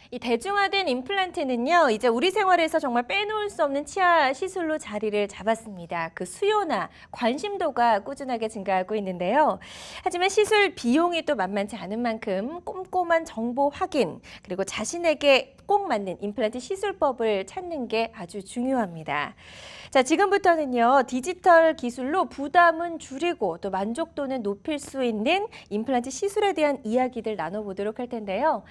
이 대중화된 임플란트는요, 이제 우리 생활에서 정말 빼놓을 수 없는 치아 시술로 자리를 잡았습니다. 그 수요나 관심도가 꾸준하게 증가하고 있는데요. 하지만 시술 비용이 또 만만치 않은 만큼 꼼꼼한 정보 확인, 그리고 자신에게 꼭 맞는 임플란트 시술법을 찾는 게 아주 중요합니다. 자, 지금부터는요, 디지털 기술로 부담은 줄이고 또 만족도는 높일 수 있는 임플란트 시술에 대한 이야기들 나눠보도록 할 텐데요.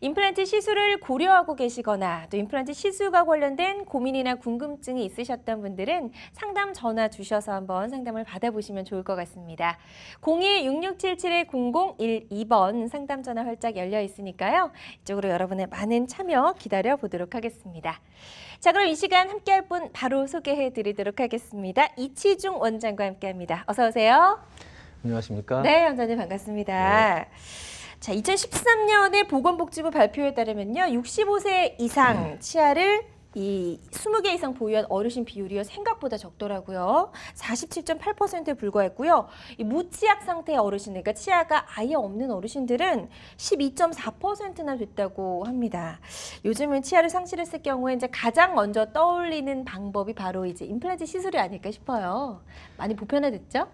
임플란트 시술을 고려하고 계시거나 또 임플란트 시술과 관련된 고민이나 궁금증이 있으셨던 분들은 상담 전화 주셔서 한번 상담을 받아보시면 좋을 것 같습니다. 02-6677-0012번 상담 전화 활짝 열려 있으니까요. 이쪽으로 여러분의 많은 참여 기다려보도록 하겠습니다. 자, 그럼 이 시간 함께할 분 바로 소개해드리도록 하겠습니다. 이치중 원장과 함께합니다. 어서 오세요. 안녕하십니까? 네, 원장님 반갑습니다. 네. 자, 2013년에 보건복지부 발표에 따르면요, 65세 이상 치아를 이 20개 이상 보유한 어르신 비율이 생각보다 적더라고요. 47.8%에 불과했고요. 이 무치약 상태의 어르신, 그러니까 치아가 아예 없는 어르신들은 12.4%나 됐다고 합니다. 요즘은 치아를 상실했을 경우에 이제 가장 먼저 떠올리는 방법이 바로 이제 임플란트 시술이 아닐까 싶어요. 많이 보편화됐죠?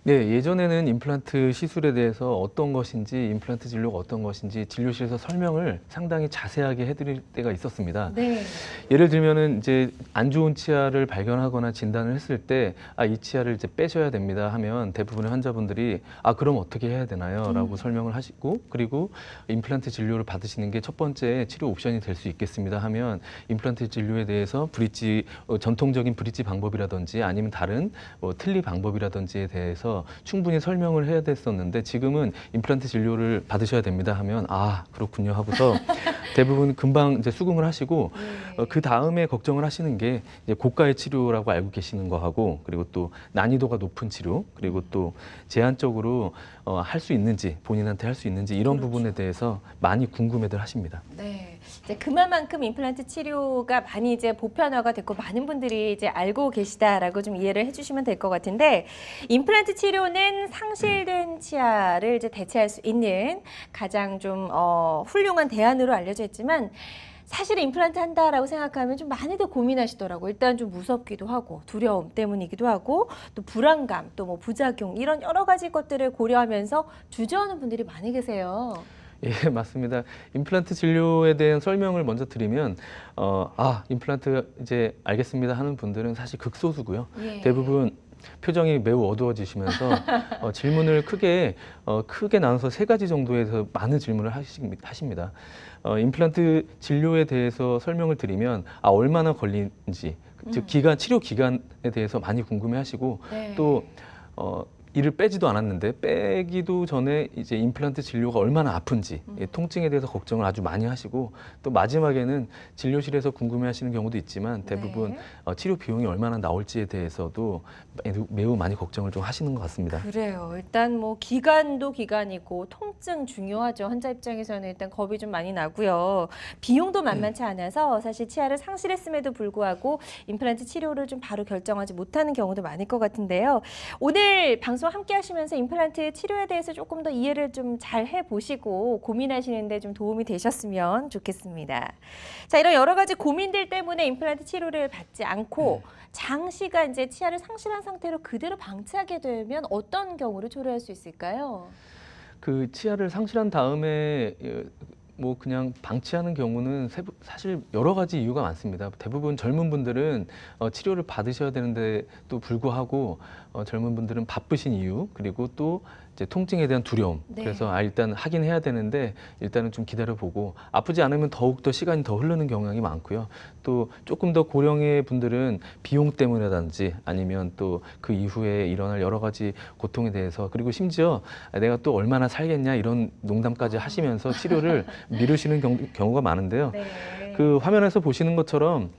네, 예전에는 임플란트 시술에 대해서 어떤 것인지, 임플란트 진료가 어떤 것인지 진료실에서 설명을 상당히 자세하게 해드릴 때가 있었습니다. 네. 예를 들면은 이제 안 좋은 치아를 발견하거나 진단을 했을 때, 이 치아를 이제 빼셔야 됩니다 하면 대부분의 환자분들이 그럼 어떻게 해야 되나요? 라고 설명을 하시고, 그리고 임플란트 진료를 받으시는 게 첫 번째 치료 옵션이 될 수 있겠습니다 하면 임플란트 진료에 대해서 브릿지, 전통적인 브릿지 방법이라든지 아니면 다른 틀니 방법이라든지에 대해서 충분히 설명을 해야 됐었는데, 지금은 임플란트 진료를 받으셔야 됩니다 하면 그렇군요 하고서 대부분 금방 이제 수긍을 하시고 그 다음에 걱정을 하시는 게 이제 고가의 치료라고 알고 계시는 거하고, 그리고 또 난이도가 높은 치료, 그리고 또 제한적으로 할 수 있는지, 본인한테 할 수 있는지 이런 부분에 대해서 많이 궁금해들 하십니다. 네, 이제 그만큼 임플란트 치료가 많이 이제 보편화가 됐고 많은 분들이 이제 알고 계시다라고 좀 이해를 해주시면 될 것 같은데, 임플란트 치료는 상실된 치아를 이제 대체할 수 있는 가장 좀 훌륭한 대안으로 알려져 있지만, 사실 임플란트 한다라고 생각하면 좀 많이들 고민하시더라고요. 일단 좀 무섭기도 하고 두려움 때문이기도 하고 또 불안감, 또 뭐 부작용 이런 여러 가지 것들을 고려하면서 주저하는 분들이 많이 계세요. 예, 맞습니다. 임플란트 진료에 대한 설명을 먼저 드리면 임플란트 이제 알겠습니다 하는 분들은 사실 극소수고요. 예. 대부분 표정이 매우 어두워지시면서 질문을 크게 나눠서 3가지 정도에서 많은 질문을 하십니다. 임플란트 진료에 대해서 설명을 드리면 얼마나 걸리는지, 즉 치료 기간에 대해서 많이 궁금해하시고, 네. 또 이를 빼지도 않았는데 빼기도 전에 이제 임플란트 진료가 얼마나 아픈지, 통증에 대해서 걱정을 아주 많이 하시고, 또 마지막에는 진료실에서 궁금해하시는 경우도 있지만 대부분 치료 비용이 얼마나 나올지에 대해서도 매우 많이 걱정을 좀 하시는 것 같습니다. 그래요. 일단 뭐 기간도 기간이고 통증 중요하죠. 환자 입장에서는 일단 겁이 좀 많이 나고요. 비용도 만만치 않아서 사실 치아를 상실했음에도 불구하고 임플란트 치료를 좀 바로 결정하지 못하는 경우도 많을 것 같은데요. 오늘 방송 함께 하시면서 임플란트 치료에 대해서 조금 더 이해를 좀 잘 해보시고 고민하시는데 좀 도움이 되셨으면 좋겠습니다. 자, 이런 여러 가지 고민들 때문에 임플란트 치료를 받지 않고 장시간 이제 치아를 상실한 상태로 그대로 방치하게 되면 어떤 경우를 초래할 수 있을까요? 그 치아를 상실한 다음에 뭐 그냥 방치하는 경우는 사실 여러 가지 이유가 많습니다. 대부분 젊은 분들은 치료를 받으셔야 되는데도 불구하고 젊은 분들은 바쁘신 이유, 그리고 또 이제 통증에 대한 두려움. 네. 그래서 일단 하긴 해야 되는데 일단은 좀 기다려보고, 아프지 않으면 더욱더 시간이 더 흐르는 경향이 많고요. 또 조금 더 고령의 분들은 비용 때문이라든지 아니면 또 그 이후에 일어날 여러 가지 고통에 대해서, 그리고 심지어 내가 또 얼마나 살겠냐 이런 농담까지 하시면서 치료를 미루시는 경우가 많은데요. 네. 네. 그 화면에서 보시는 것처럼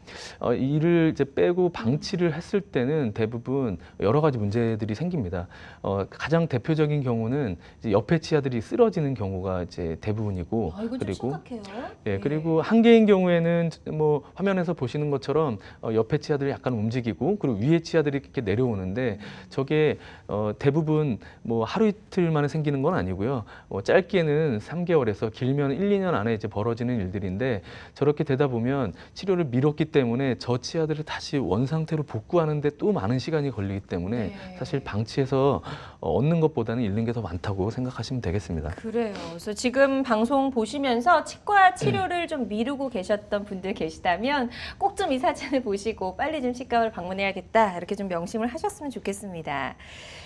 이를 이제 빼고 방치를 했을 때는 대부분 여러 가지 문제들이 생깁니다. 가장 대표적인 경우는 이제 옆에 치아들이 쓰러지는 경우가 이제 대부분이고, 이건 좀 그리고 심각해요. 예, 그리고 한 개인 경우에는 뭐 화면에서 보시는 것처럼 옆에 치아들이 약간 움직이고, 그리고 위에 치아들이 이렇게 내려오는데, 저게 대부분 뭐 하루 이틀 만에 생기는 건 아니고요. 짧게는 3개월에서 길면 1, 2년 안에 이제 벌어지는 일들인데, 저렇게 되다 보면 치료를 미뤘기 때문에 저 치아들을 다시 원 상태로 복구하는데 또 많은 시간이 걸리기 때문에 네. 사실 방치해서 얻는 것보다는 잃는 게 더 많다고 생각하시면 되겠습니다. 그래요. 그래서 지금 방송 보시면서 치과 치료를 좀 미루고 계셨던 분들 계시다면 꼭 좀 이 사진을 보시고 빨리 좀 치과를 방문해야겠다, 이렇게 좀 명심을 하셨으면 좋겠습니다.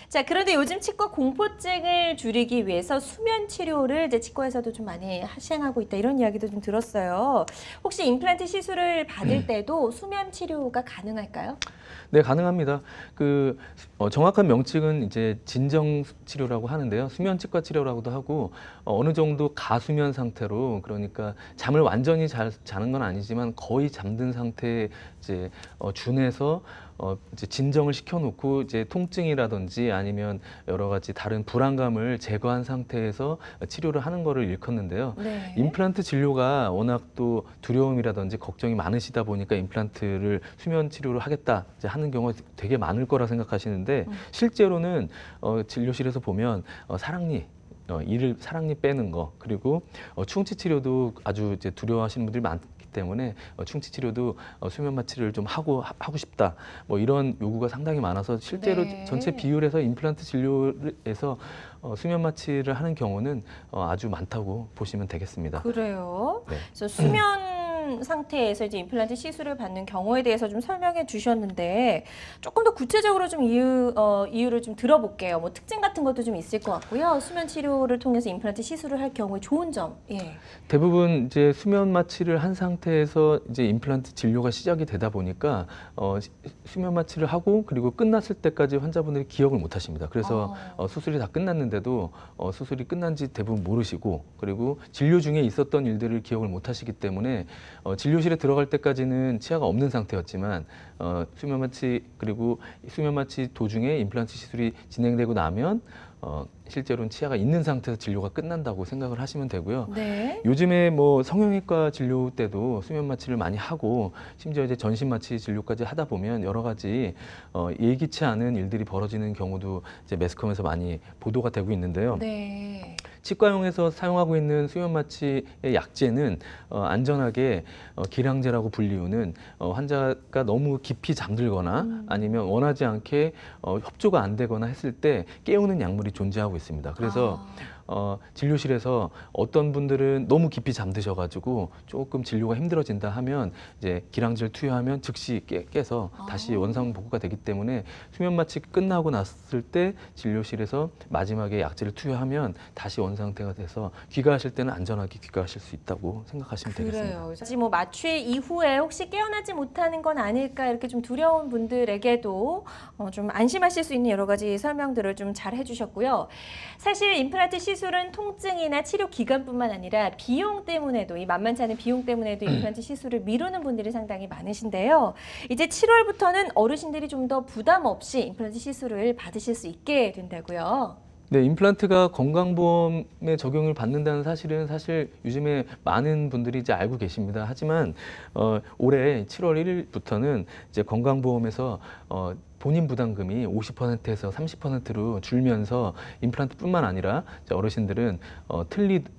자, 그런데 요즘 치과 공포증을 줄이기 위해서 수면 치료를 이제 치과에서도 좀 많이 시행하고 있다, 이런 이야기도 좀 들었어요. 혹시 임플란트 시술을 받을 때도 수면 치료가 가능할까요? 네, 가능합니다. 정확한 명칭은 이제 진정 치료라고 하는데요. 수면 치과 치료라고도 하고, 어느 정도 가수면 상태로, 그러니까 잠을 완전히 자는 건 아니지만 거의 잠든 상태에 이제 준해서 이제 진정을 시켜놓고 이제 통증이라든지 아니면 여러 가지 다른 불안감을 제거한 상태에서 치료를 하는 거를 일컫는데요. 네. 임플란트 진료가 워낙 또 두려움이라든지 걱정이 많으시다 보니까 임플란트를 수면 치료를 하겠다 이제 하는 경우가 되게 많을 거라 생각하시는데, 실제로는 진료실에서 보면 이를 사랑니 빼는 거, 그리고 충치 치료도 아주 이제 두려워하시는 분들이 많기 때문에 충치 치료도 수면 마취를 좀 하고 싶다, 뭐 이런 요구가 상당히 많아서 실제로 네. 전체 비율에서 임플란트 진료에서 수면 마취를 하는 경우는 아주 많다고 보시면 되겠습니다. 그래요. 네. 그래서 수면 상태에서 이제 임플란트 시술을 받는 경우에 대해서 좀 설명해 주셨는데, 조금 더 구체적으로 좀 이유를 좀 들어볼게요. 뭐 특징 같은 것도 좀 있을 것 같고요. 수면 치료를 통해서 임플란트 시술을 할 경우에 좋은 점. 예. 대부분 이제 수면 마취를 한 상태에서 이제 임플란트 진료가 시작이 되다 보니까 수면 마취를 하고 그리고 끝났을 때까지 환자분들이 기억을 못 하십니다. 그래서 수술이 다 끝났는데도 수술이 끝난지 대부분 모르시고, 그리고 진료 중에 있었던 일들을 기억을 못 하시기 때문에 진료실에 들어갈 때까지는 치아가 없는 상태였지만 수면 마취, 그리고 수면 마취 도중에 임플란트 시술이 진행되고 나면 실제로는 치아가 있는 상태에서 진료가 끝난다고 생각을 하시면 되고요. 네. 요즘에 뭐 성형외과 진료 때도 수면 마취를 많이 하고, 심지어 이제 전신 마취 진료까지 하다 보면 여러 가지 예기치 않은 일들이 벌어지는 경우도 이제 매스컴에서 많이 보도가 되고 있는데요. 네. 치과용에서 사용하고 있는 수면 마취의 약제는 안전하게 기량제라고 불리우는, 환자가 너무 깊이 잠들거나 아니면 원하지 않게 협조가 안 되거나 했을 때 깨우는 약물이 존재하고 있습니다. 그래서 진료실에서 어떤 분들은 너무 깊이 잠드셔가지고 조금 진료가 힘들어진다 하면 이제 기량제를 투여하면 즉시 깨서 다시 원상 복구가 되기 때문에 수면 마취 끝나고 났을 때 진료실에서 마지막에 약제를 투여하면 다시 원 상태가 돼서 귀가하실 때는 안전하게 귀가하실 수 있다고 생각하시면 되겠습니다. 그래요. 그래서 뭐 마취 이후에 혹시 깨어나지 못하는 건 아닐까, 이렇게 좀 두려운 분들에게도 좀 안심하실 수 있는 여러 가지 설명들을 좀 잘 해주셨고요. 사실 임플란트 시술은 통증이나 치료 기간뿐만 아니라 비용 때문에도, 이 만만치 않은 비용 때문에도 임플란트 시술을 미루는 분들이 상당히 많으신데요. 이제 7월부터는 어르신들이 좀 더 부담 없이 임플란트 시술을 받으실 수 있게 된다고요. 네, 임플란트가 건강보험에 적용을 받는다는 사실은 사실 요즘에 많은 분들이 이제 알고 계십니다. 하지만 올해 7월 1일부터는 이제 건강보험에서 본인 부담금이 50%에서 30%로 줄면서 임플란트뿐만 아니라 이제 어르신들은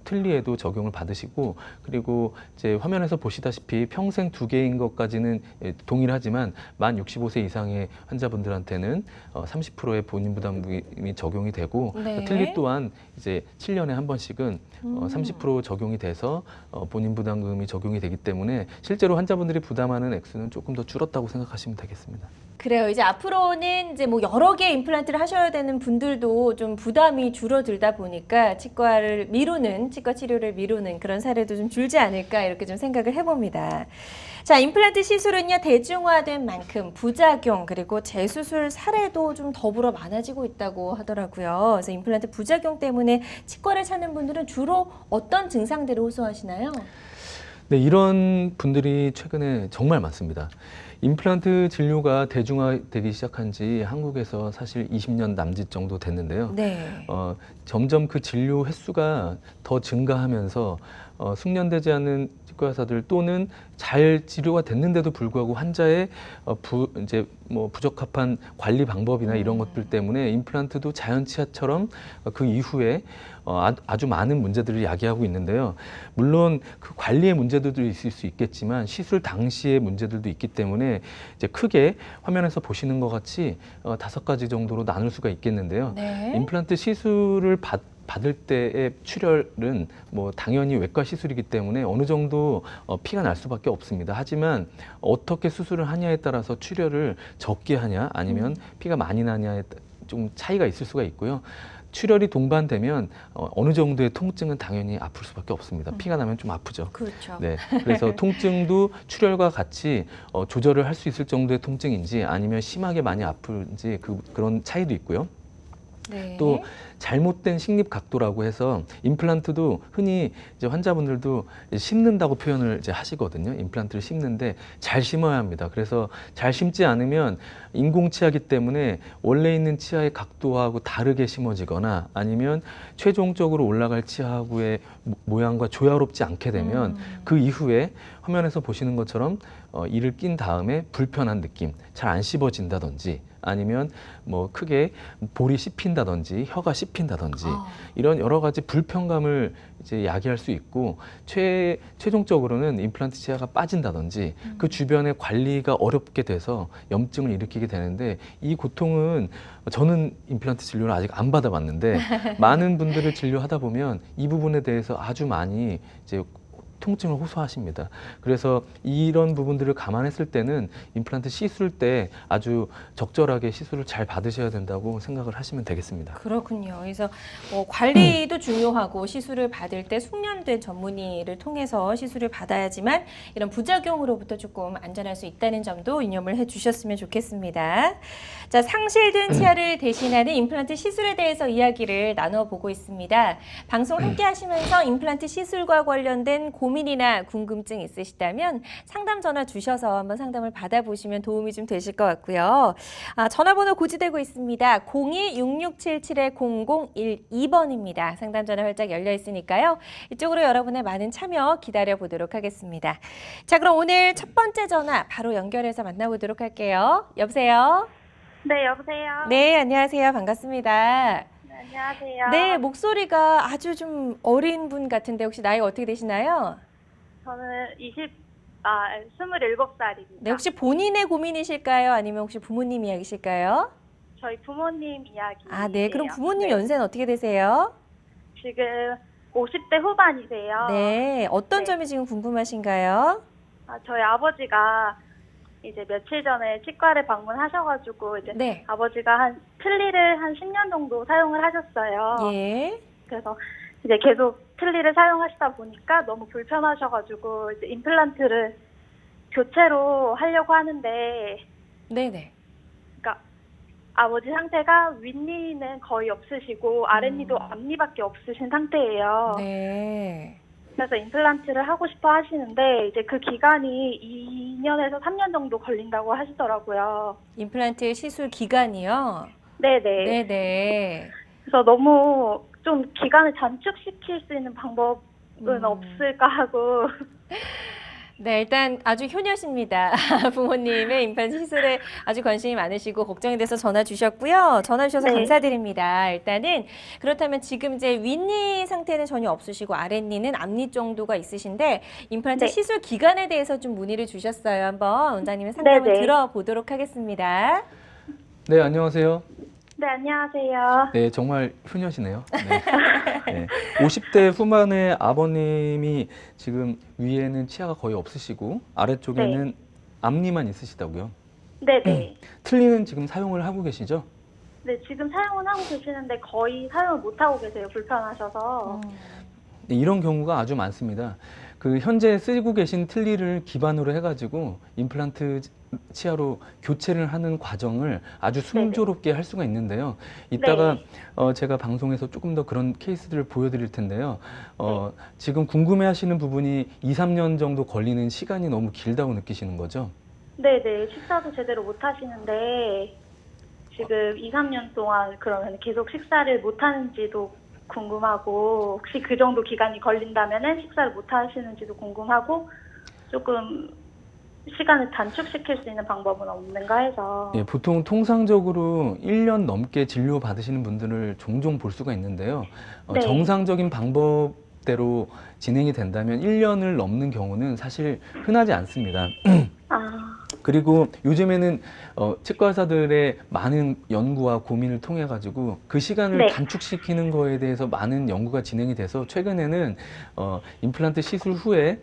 틀니에도 적용을 받으시고, 그리고 이제 화면에서 보시다시피 평생 2개인 것까지는 동일하지만 만 65세 이상의 환자분들한테는 30%의 본인 부담금이 적용이 되고, 네. 틀니 또한 이제 7년에 한 번씩은 30% 적용이 돼서 본인 부담금이 적용이 되기 때문에 실제로 환자분들이 부담하는 액수는 조금 더 줄었다고 생각하시면 되겠습니다. 그래요. 이제 앞으로는 이제 뭐 여러 개의 임플란트를 하셔야 되는 분들도 좀 부담이 줄어들다 보니까 치과 치료를 미루는 그런 사례도 좀 줄지 않을까, 이렇게 좀 생각을 해봅니다. 자, 임플란트 시술은요, 대중화된 만큼 부작용 그리고 재수술 사례도 좀 더불어 많아지고 있다고 하더라고요. 그래서 임플란트 부작용 때문에 치과를 찾는 분들은 주로 어떤 증상들을 호소하시나요? 네, 이런 분들이 최근에 정말 많습니다. 임플란트 진료가 대중화되기 시작한 지 한국에서 사실 20년 남짓 정도 됐는데요. 네. 점점 그 진료 횟수가 더 증가하면서 숙련되지 않은 치과 의사들 또는 잘 치료가 됐는데도 불구하고 환자의 이제 뭐 부적합한 관리 방법이나 이런 것들 때문에 임플란트도 자연 치아처럼 그 이후에 아주 많은 문제들을 야기하고 있는데요. 물론 그 관리의 문제들도 있을 수 있겠지만 시술 당시의 문제들도 있기 때문에 이제 크게 화면에서 보시는 것 같이 5가지 정도로 나눌 수가 있겠는데요. 네. 임플란트 시술을 받을 때의 출혈은 뭐 당연히 외과 시술이기 때문에 어느 정도 피가 날 수밖에 없습니다. 하지만 어떻게 수술을 하냐에 따라서 출혈을 적게 하냐 아니면 피가 많이 나냐에 좀 차이가 있을 수가 있고요. 출혈이 동반되면 어느 정도의 통증은 당연히 아플 수밖에 없습니다. 피가 나면 좀 아프죠. 그렇죠. 네, 그래서 통증도 출혈과 같이 조절을 할 수 있을 정도의 통증인지 아니면 심하게 많이 아픈지 그런 차이도 있고요. 네. 또 잘못된 식립 각도라고 해서 임플란트도 흔히 이제 환자분들도 심는다고 표현을 이제 하시거든요. 임플란트를 심는데 잘 심어야 합니다. 그래서 잘 심지 않으면 인공 치아이기 때문에 원래 있는 치아의 각도하고 다르게 심어지거나 아니면 최종적으로 올라갈 치아하고의 모양과 조화롭지 않게 되면 그 이후에 화면에서 보시는 것처럼 이를 낀 다음에 불편한 느낌, 잘 안 씹어진다든지 아니면 뭐 크게 볼이 씹힌다든지 혀가 씹힌다든지 이런 여러 가지 불편감을 이제 야기할 수 있고 최종적으로는 임플란트 치아가 빠진다든지 그 주변에 관리가 어렵게 돼서 염증을 일으키게 되는데 이 고통은 저는 임플란트 진료를 아직 안 받아봤는데 많은 분들을 진료하다 보면 이 부분에 대해서 아주 많이 이제 통증을 호소하십니다. 그래서 이런 부분들을 감안했을 때는 임플란트 시술 때 아주 적절하게 시술을 잘 받으셔야 된다고 생각을 하시면 되겠습니다. 그렇군요. 그래서 관리도 중요하고 시술을 받을 때 숙련된 전문의를 통해서 시술을 받아야지만 이런 부작용으로부터 조금 안전할 수 있다는 점도 유념을 해주셨으면 좋겠습니다. 자, 상실된 치아를 대신하는 임플란트 시술에 대해서 이야기를 나눠보고 있습니다. 방송 함께 하시면서 임플란트 시술과 관련된 고민이나 궁금증 있으시다면 상담 전화 주셔서 한번 상담을 받아보시면 도움이 좀 되실 것 같고요. 전화번호 고지되고 있습니다. 02-6677-0012번입니다. 상담 전화 활짝 열려 있으니까요. 이쪽으로 여러분의 많은 참여 기다려보도록 하겠습니다. 자, 그럼 오늘 첫 번째 전화 바로 연결해서 만나보도록 할게요. 여보세요? 네, 여보세요? 네, 안녕하세요. 반갑습니다. 네, 안녕하세요. 네, 목소리가 아주 좀 어린 분 같은데 혹시 나이가 어떻게 되시나요? 저는 27살입니다. 네, 혹시 본인의 고민이실까요? 아니면 혹시 부모님 이야기실까요? 저희 부모님 이야기. 네, 그럼 부모님 연세는 어떻게 되세요? 지금 50대 후반이세요. 네, 어떤 네. 점이 지금 궁금하신가요? 저희 아버지가 이제 며칠 전에 치과를 방문하셔가지고 이제 네. 아버지가 틀니를 한 10년 정도 사용을 하셨어요. 예. 그래서 이제 계속 틀니를 사용하시다 보니까 너무 불편하셔가지고 이제 임플란트를 교체로 하려고 하는데, 네네. 그러니까 아버지 상태가 윗니는 거의 없으시고 아랫니도 앞니밖에 없으신 상태예요. 네. 그래서 임플란트를 하고 싶어 하시는데 이제 그 기간이 2년에서 3년 정도 걸린다고 하시더라고요. 임플란트 시술 기간이요? 네네. 네네. 그래서 너무 좀 기간을 단축시킬 수 있는 방법은 없을까 하고. 네, 일단 아주 효녀십니다. 부모님의 임플란트 시술에 아주 관심이 많으시고 걱정이 돼서 전화 주셨고요. 전화 주셔서 네. 감사드립니다. 일단은 그렇다면 지금 이제 윗니 상태는 전혀 없으시고 아랫니는 앞니 정도가 있으신데 임플란트 네. 시술 기간에 대해서 좀 문의를 주셨어요. 한번 원장님의 상담을 네네. 들어보도록 하겠습니다. 네, 안녕하세요. 네, 안녕하세요. 네, 정말 효녀시네요. 네. 네. 50대 후반의 아버님이 지금 위에는 치아가 거의 없으시고 아래쪽에는 앞니만 있으시다고요? 네네. 틀니는 지금 사용을 하고 계시죠? 네, 지금 사용은 하고 계시는데 거의 사용을 못 하고 계세요. 불편하셔서. 네, 이런 경우가 아주 많습니다. 그 현재 쓰고 계신 틀니를 기반으로 해가지고 임플란트 치아로 교체를 하는 과정을 아주 순조롭게 할 수가 있는데요. 이따가 제가 방송에서 조금 더 그런 케이스들을 보여드릴 텐데요. 지금 궁금해하시는 부분이 2, 3년 정도 걸리는 시간이 너무 길다고 느끼시는 거죠? 네네. 식사도 제대로 못 하시는데 지금 2, 3년 동안 그러면 계속 식사를 못 하는지도 궁금하고 혹시 그 정도 기간이 걸린다면은 식사를 못 하시는지도 궁금하고 조금 시간을 단축시킬 수 있는 방법은 없는가 해서. 예, 보통 통상적으로 1년 넘게 진료 받으시는 분들을 종종 볼 수가 있는데요. 네. 정상적인 방법대로 진행이 된다면 1년을 넘는 경우는 사실 흔하지 않습니다. 그리고 요즘에는 치과 의사들의 많은 연구와 고민을 통해 가지고 그 시간을 네. 단축시키는 거에 대해서 많은 연구가 진행이 돼서 최근에는 임플란트 시술 후에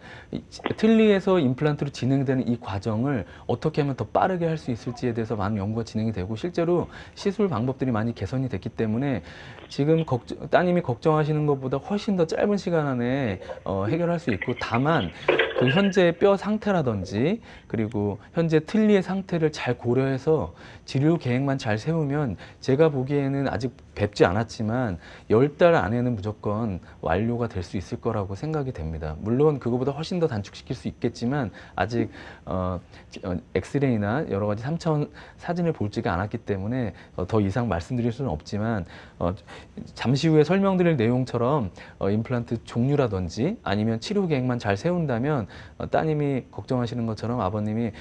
틀니에서 임플란트로 진행되는 이 과정을 어떻게 하면 더 빠르게 할 수 있을지에 대해서 많은 연구가 진행이 되고 실제로 시술 방법들이 많이 개선이 됐기 때문에 지금 따님이 걱정하시는 것보다 훨씬 더 짧은 시간 안에 해결할 수 있고, 다만 그 현재 뼈 상태라든지 그리고 현재 틀니의 상태를 잘 고려해서 진료 계획만 잘 세우면 제가 보기에는 아직 뵙지 않았지만 10달 안에는 무조건 완료가 될 수 있을 거라고 생각이 됩니다. 물론 그거보다 훨씬 더 단축시킬 수 있겠지만 아직 엑스레이나 여러 가지 3차원 사진을 보지가 않았기 때문에 더 이상 말씀드릴 수는 없지만 잠시 후에 설명드릴 내용처럼 임플란트 종류라든지 아니면 치료 계획만 잘 세운다면 따님이 걱정하시는 것처럼 아버님이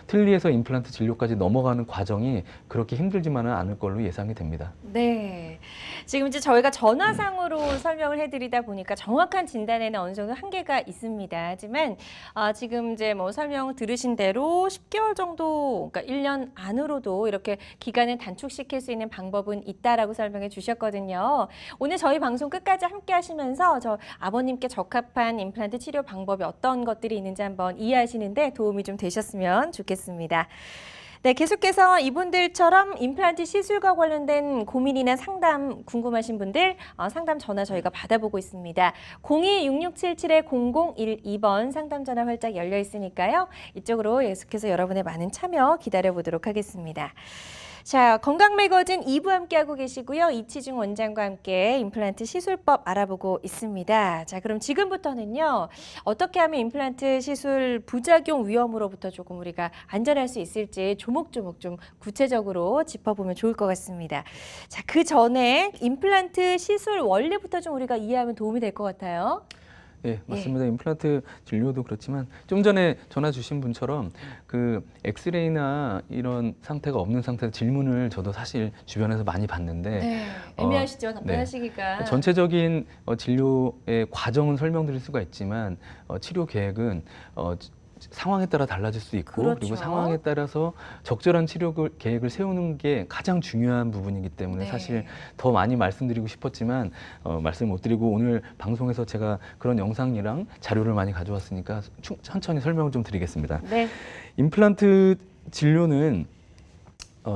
틀니에서 임플란트 진료까지 넘어가는 과정이 그렇게 힘들지만은 않을 걸로 예상이 됩니다. 네. 지금 이제 저희가 전화상으로 설명을 해드리다 보니까 정확한 진단에는 어느 정도 한계가 있습니다. 하지만 지금 이제 뭐 설명 들으신 대로 10개월 정도, 그러니까 1년 안으로도 이렇게 기간을 단축시킬 수 있는 방법은 있다라고 설명해 주셨거든요. 오늘 저희 방송 끝까지 함께 하시면서 저 아버님께 적합한 임플란트 치료 방법이 어떤 것들이 있는지 한번 이해하시는데 도움이 좀 되셨으면 좋겠습니다. 네, 계속해서 이분들처럼 임플란트 시술과 관련된 고민이나 상담 궁금하신 분들 상담 전화 저희가 받아보고 있습니다. 02-6677-0012번 상담 전화 활짝 열려 있으니까요. 이쪽으로 계속해서 여러분의 많은 참여 기다려보도록 하겠습니다. 자, 건강 매거진 2부 함께하고 계시고요. 이치중 원장과 함께 임플란트 시술법 알아보고 있습니다. 자, 그럼 지금부터는요. 어떻게 하면 임플란트 시술 부작용 위험으로부터 조금 우리가 안전할 수 있을지 조목조목 좀 구체적으로 짚어보면 좋을 것 같습니다. 자, 그 전에 임플란트 시술 원리부터 좀 우리가 이해하면 도움이 될 것 같아요. 예, 맞습니다. 임플란트 진료도 그렇지만 좀 전에 전화 주신 분처럼 그 엑스레이나 이런 상태가 없는 상태 질문을 저도 사실 주변에서 많이 받는데 네, 애매하시죠? 답변하시기가. 전체적인 진료의 과정은 설명드릴 수가 있지만 치료 계획은 상황에 따라 달라질 수 있고 그렇죠. 그리고 상황에 따라서 적절한 치료 계획을 세우는 게 가장 중요한 부분이기 때문에 네. 사실 더 많이 말씀드리고 싶었지만 말씀 못 드리고 오늘 방송에서 제가 그런 영상이랑 자료를 많이 가져왔으니까 천천히 설명을 좀 드리겠습니다. 네. 임플란트 진료는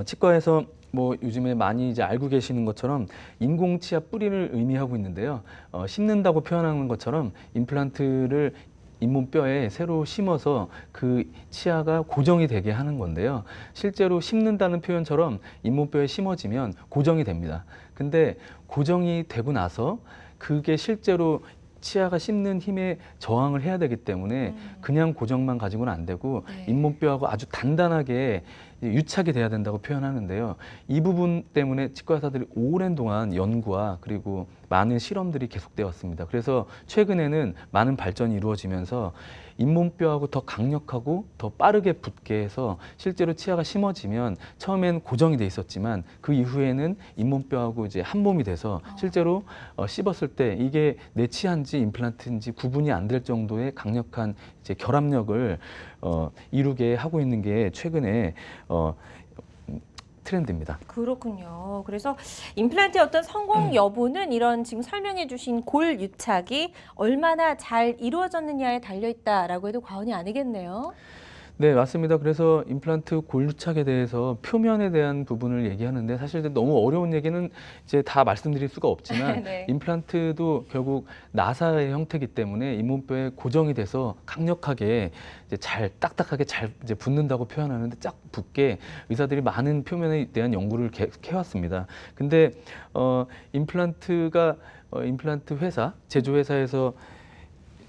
치과에서 뭐 요즘에 많이 이제 알고 계시는 것처럼 인공치아 뿌리를 의미하고 있는데요. 심는다고 표현하는 것처럼 임플란트를 잇몸뼈에 새로 심어서 그 치아가 고정이 되게 하는 건데요. 실제로 심는다는 표현처럼 잇몸뼈에 심어지면 고정이 됩니다. 근데 고정이 되고 나서 그게 실제로 치아가 씹는 힘에 저항을 해야 되기 때문에 그냥 고정만 가지고는 안 되고 네. 잇몸뼈하고 아주 단단하게 유착이 돼야 된다고 표현하는데요. 이 부분 때문에 치과 의사들이 오랜 동안 연구와 그리고 많은 실험들이 계속되어 왔습니다. 그래서 최근에는 많은 발전이 이루어지면서 잇몸뼈하고 더 강력하고 더 빠르게 붙게 해서 실제로 치아가 심어지면 처음엔 고정이 돼 있었지만 그 이후에는 잇몸뼈하고 이제 한 몸이 돼서 실제로 씹었을 때 이게 내 치아인지 임플란트인지 구분이 안 될 정도의 강력한 이제 결합력을 이루게 하고 있는 게 최근에 트렌드입니다. 그렇군요. 그래서 임플란트의 어떤 성공 여부는 이런 지금 설명해 주신 골 유착이 얼마나 잘 이루어졌느냐에 달려있다라고 해도 과언이 아니겠네요. 네, 맞습니다. 그래서 임플란트 골루착에 대해서 표면에 대한 부분을 얘기하는데 사실 너무 어려운 얘기는 이제 다 말씀드릴 수가 없지만 네. 임플란트도 결국 나사의 형태이기 때문에 잇몸뼈에 고정이 돼서 강력하게 이제 잘 딱딱하게 잘 이제 붙는다고 표현하는데 쫙 붙게 의사들이 많은 표면에 대한 연구를 해왔습니다. 근데 임플란트 회사 제조회사에서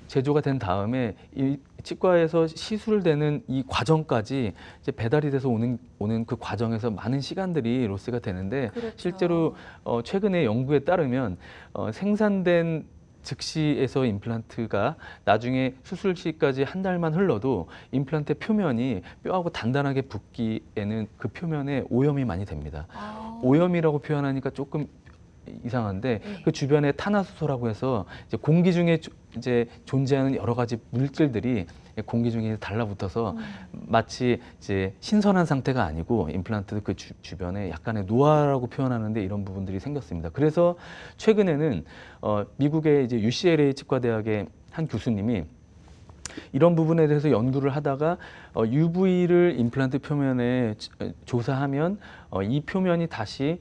제조가 된 다음에 이 치과에서 시술되는 이 과정까지 이제 배달이 돼서 오는 그 과정에서 많은 시간들이 로스가 되는데 그렇죠. 실제로 최근에 연구에 따르면 생산된 즉시에서 임플란트가 나중에 수술 시까지 한 달만 흘러도 임플란트 표면이 뼈하고 단단하게 붙기에는 그 표면에 오염이 많이 됩니다. 오염이라고 표현하니까 조금 이상한데 네. 그 주변에 탄화수소라고 해서 이제 공기 중에 이제 존재하는 여러 가지 물질들이 공기 중에 달라붙어서 마치 이제 신선한 상태가 아니고 임플란트 그 주변에 약간의 노화라고 표현하는데 이런 부분들이 생겼습니다. 그래서 최근에는 미국의 이제 UCLA 치과대학의 한 교수님이 이런 부분에 대해서 연구를 하다가 UV를 임플란트 표면에 조사하면 이 표면이 다시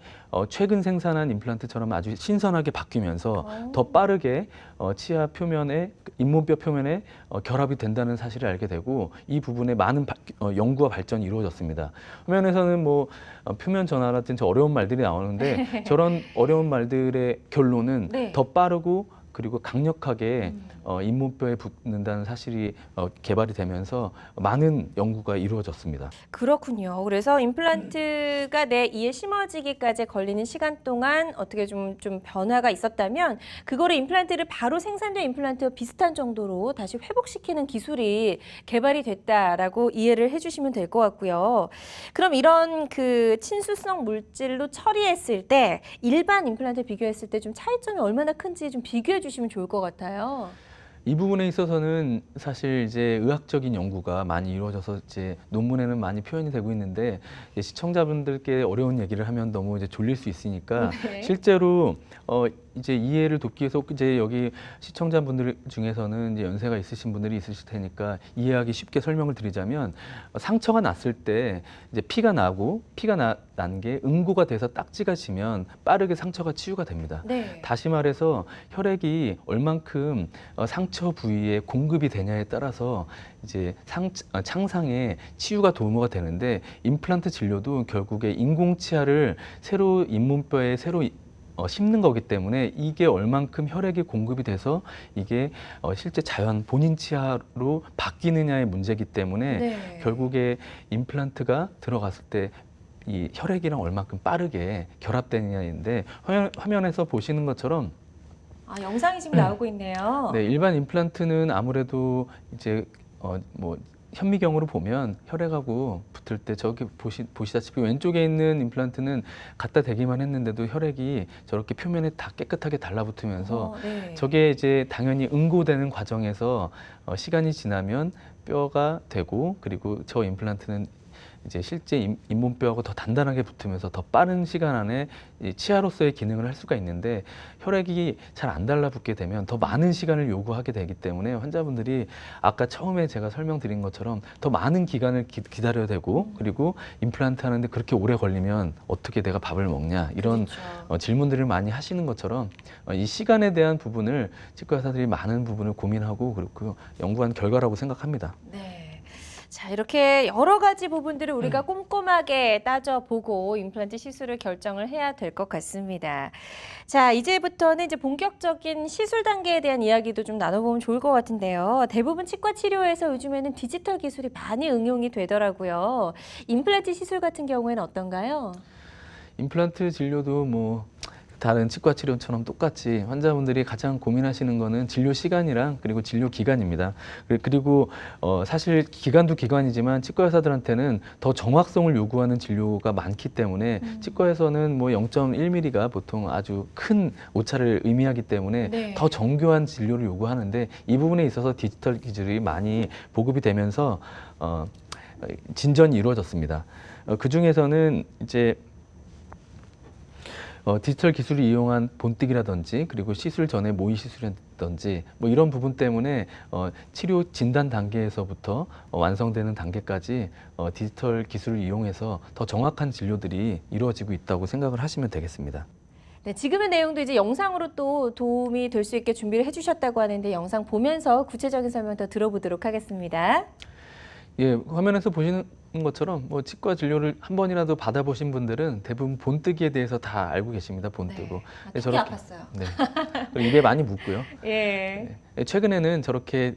최근 생산한 임플란트처럼 아주 신선하게 바뀌면서 더 빠르게 치아 표면에 잇몸뼈 표면에 결합이 된다는 사실을 알게 되고 이 부분에 많은 연구와 발전이 이루어졌습니다. 화면에서는 뭐 표면 전화라든지 어려운 말들이 나오는데 저런 어려운 말들의 결론은 네. 더 빠르고 그리고 강력하게 잇몸뼈에 붙는다는 사실이 개발이 되면서 많은 연구가 이루어졌습니다. 그렇군요. 그래서 임플란트가 내 이에 심어지기까지 걸리는 시간 동안 어떻게 좀 변화가 있었다면 그거를 임플란트를 바로 생산된 임플란트와 비슷한 정도로 다시 회복시키는 기술이 개발이 됐다라고 이해를 해주시면 될 것 같고요. 그럼 이런 그 친수성 물질로 처리했을 때 일반 임플란트 비교했을 때 좀 차이점이 얼마나 큰지 좀 비교해 주시면 좋을 것 같아요. 이 부분에 있어서는 사실 이제 의학적인 연구가 많이 이루어져서 이제 논문에는 많이 표현이 되고 있는데 이제 시청자분들께 어려운 얘기를 하면 너무 이제 졸릴 수 있으니까 네. 실제로 이제 이해를 돕기 위해서 이제 여기 시청자분들 중에서는 이제 연세가 있으신 분들이 있으실 테니까 이해하기 쉽게 설명을 드리자면 상처가 났을 때 이제 피가 나고 피가 난 게 응고가 돼서 딱지가 지면 빠르게 상처가 치유가 됩니다. 네. 다시 말해서 혈액이 얼만큼 상처 부위에 공급이 되냐에 따라서 이제 창상에 치유가 도모가 되는데 임플란트 진료도 결국에 인공치아를 새로 잇몸뼈에 새로 심는 거기 때문에 이게 얼만큼 혈액이 공급이 돼서 이게 실제 자연 본인 치아로 바뀌느냐의 문제이기 때문에 네. 결국에 임플란트가 들어갔을 때 이 혈액이랑 얼만큼 빠르게 결합되느냐인데 화면에서 보시는 것처럼 영상이 지금 나오고 있네요. 네, 일반 임플란트는 아무래도 이제 뭐 현미경으로 보면 혈액하고 붙을 때 저기 보시다시피 왼쪽에 있는 임플란트는 갖다 대기만 했는데도 혈액이 저렇게 표면에 다 깨끗하게 달라붙으면서 네. 저게 이제 당연히 응고되는 과정에서 시간이 지나면 뼈가 되고 그리고 저 임플란트는 이제 실제 잇몸뼈하고 더 단단하게 붙으면서 더 빠른 시간 안에 이 치아로서의 기능을 할 수가 있는데 혈액이 잘 안 달라붙게 되면 더 많은 시간을 요구하게 되기 때문에 환자분들이 아까 처음에 제가 설명드린 것처럼 더 많은 기간을 기다려야 되고 그리고 임플란트 하는데 그렇게 오래 걸리면 어떻게 내가 밥을 먹냐 이런 그렇죠. 질문들을 많이 하시는 것처럼 이 시간에 대한 부분을 치과 의사들이 많은 부분을 고민하고 그리고 연구한 결과라고 생각합니다. 네. 자, 이렇게 여러 가지 부분들을 우리가 꼼꼼하게 따져보고 임플란트 시술을 결정을 해야 될 것 같습니다. 자, 이제부터는 이제 본격적인 시술 단계에 대한 이야기도 좀 나눠보면 좋을 것 같은데요. 대부분 치과 치료에서 요즘에는 디지털 기술이 많이 응용이 되더라고요. 임플란트 시술 같은 경우에는 어떤가요? 임플란트 진료도 뭐 다른 치과 치료처럼 똑같이 환자분들이 가장 고민하시는 거는 진료 시간이랑 그리고 진료 기간입니다. 그리고 사실 기간도 기간이지만 치과 의사들한테는 더 정확성을 요구하는 진료가 많기 때문에 치과에서는 뭐 0.1mm가 보통 아주 큰 오차를 의미하기 때문에 네. 더 정교한 진료를 요구하는데 이 부분에 있어서 디지털 기술이 많이 보급이 되면서 진전이 이루어졌습니다. 그 중에서는 이제 디지털 기술을 이용한 본뜨기라든지 그리고 시술 전에 모의 시술이라든지 뭐 이런 부분 때문에 치료 진단 단계에서부터 완성되는 단계까지 디지털 기술을 이용해서 더 정확한 진료들이 이루어지고 있다고 생각을 하시면 되겠습니다. 네, 지금의 내용도 이제 영상으로 또 도움이 될 수 있게 준비를 해주셨다고 하는데 영상 보면서 구체적인 설명 더 들어보도록 하겠습니다. 예, 화면에서 보시는 것처럼 뭐 치과 진료를 한 번이라도 받아보신 분들은 대부분 본뜨기에 대해서 다 알고 계십니다. 본뜨고. 네, 턱이 아팠어요. 네. 그리고 입에 많이 묻고요. 예. 네. 최근에는 저렇게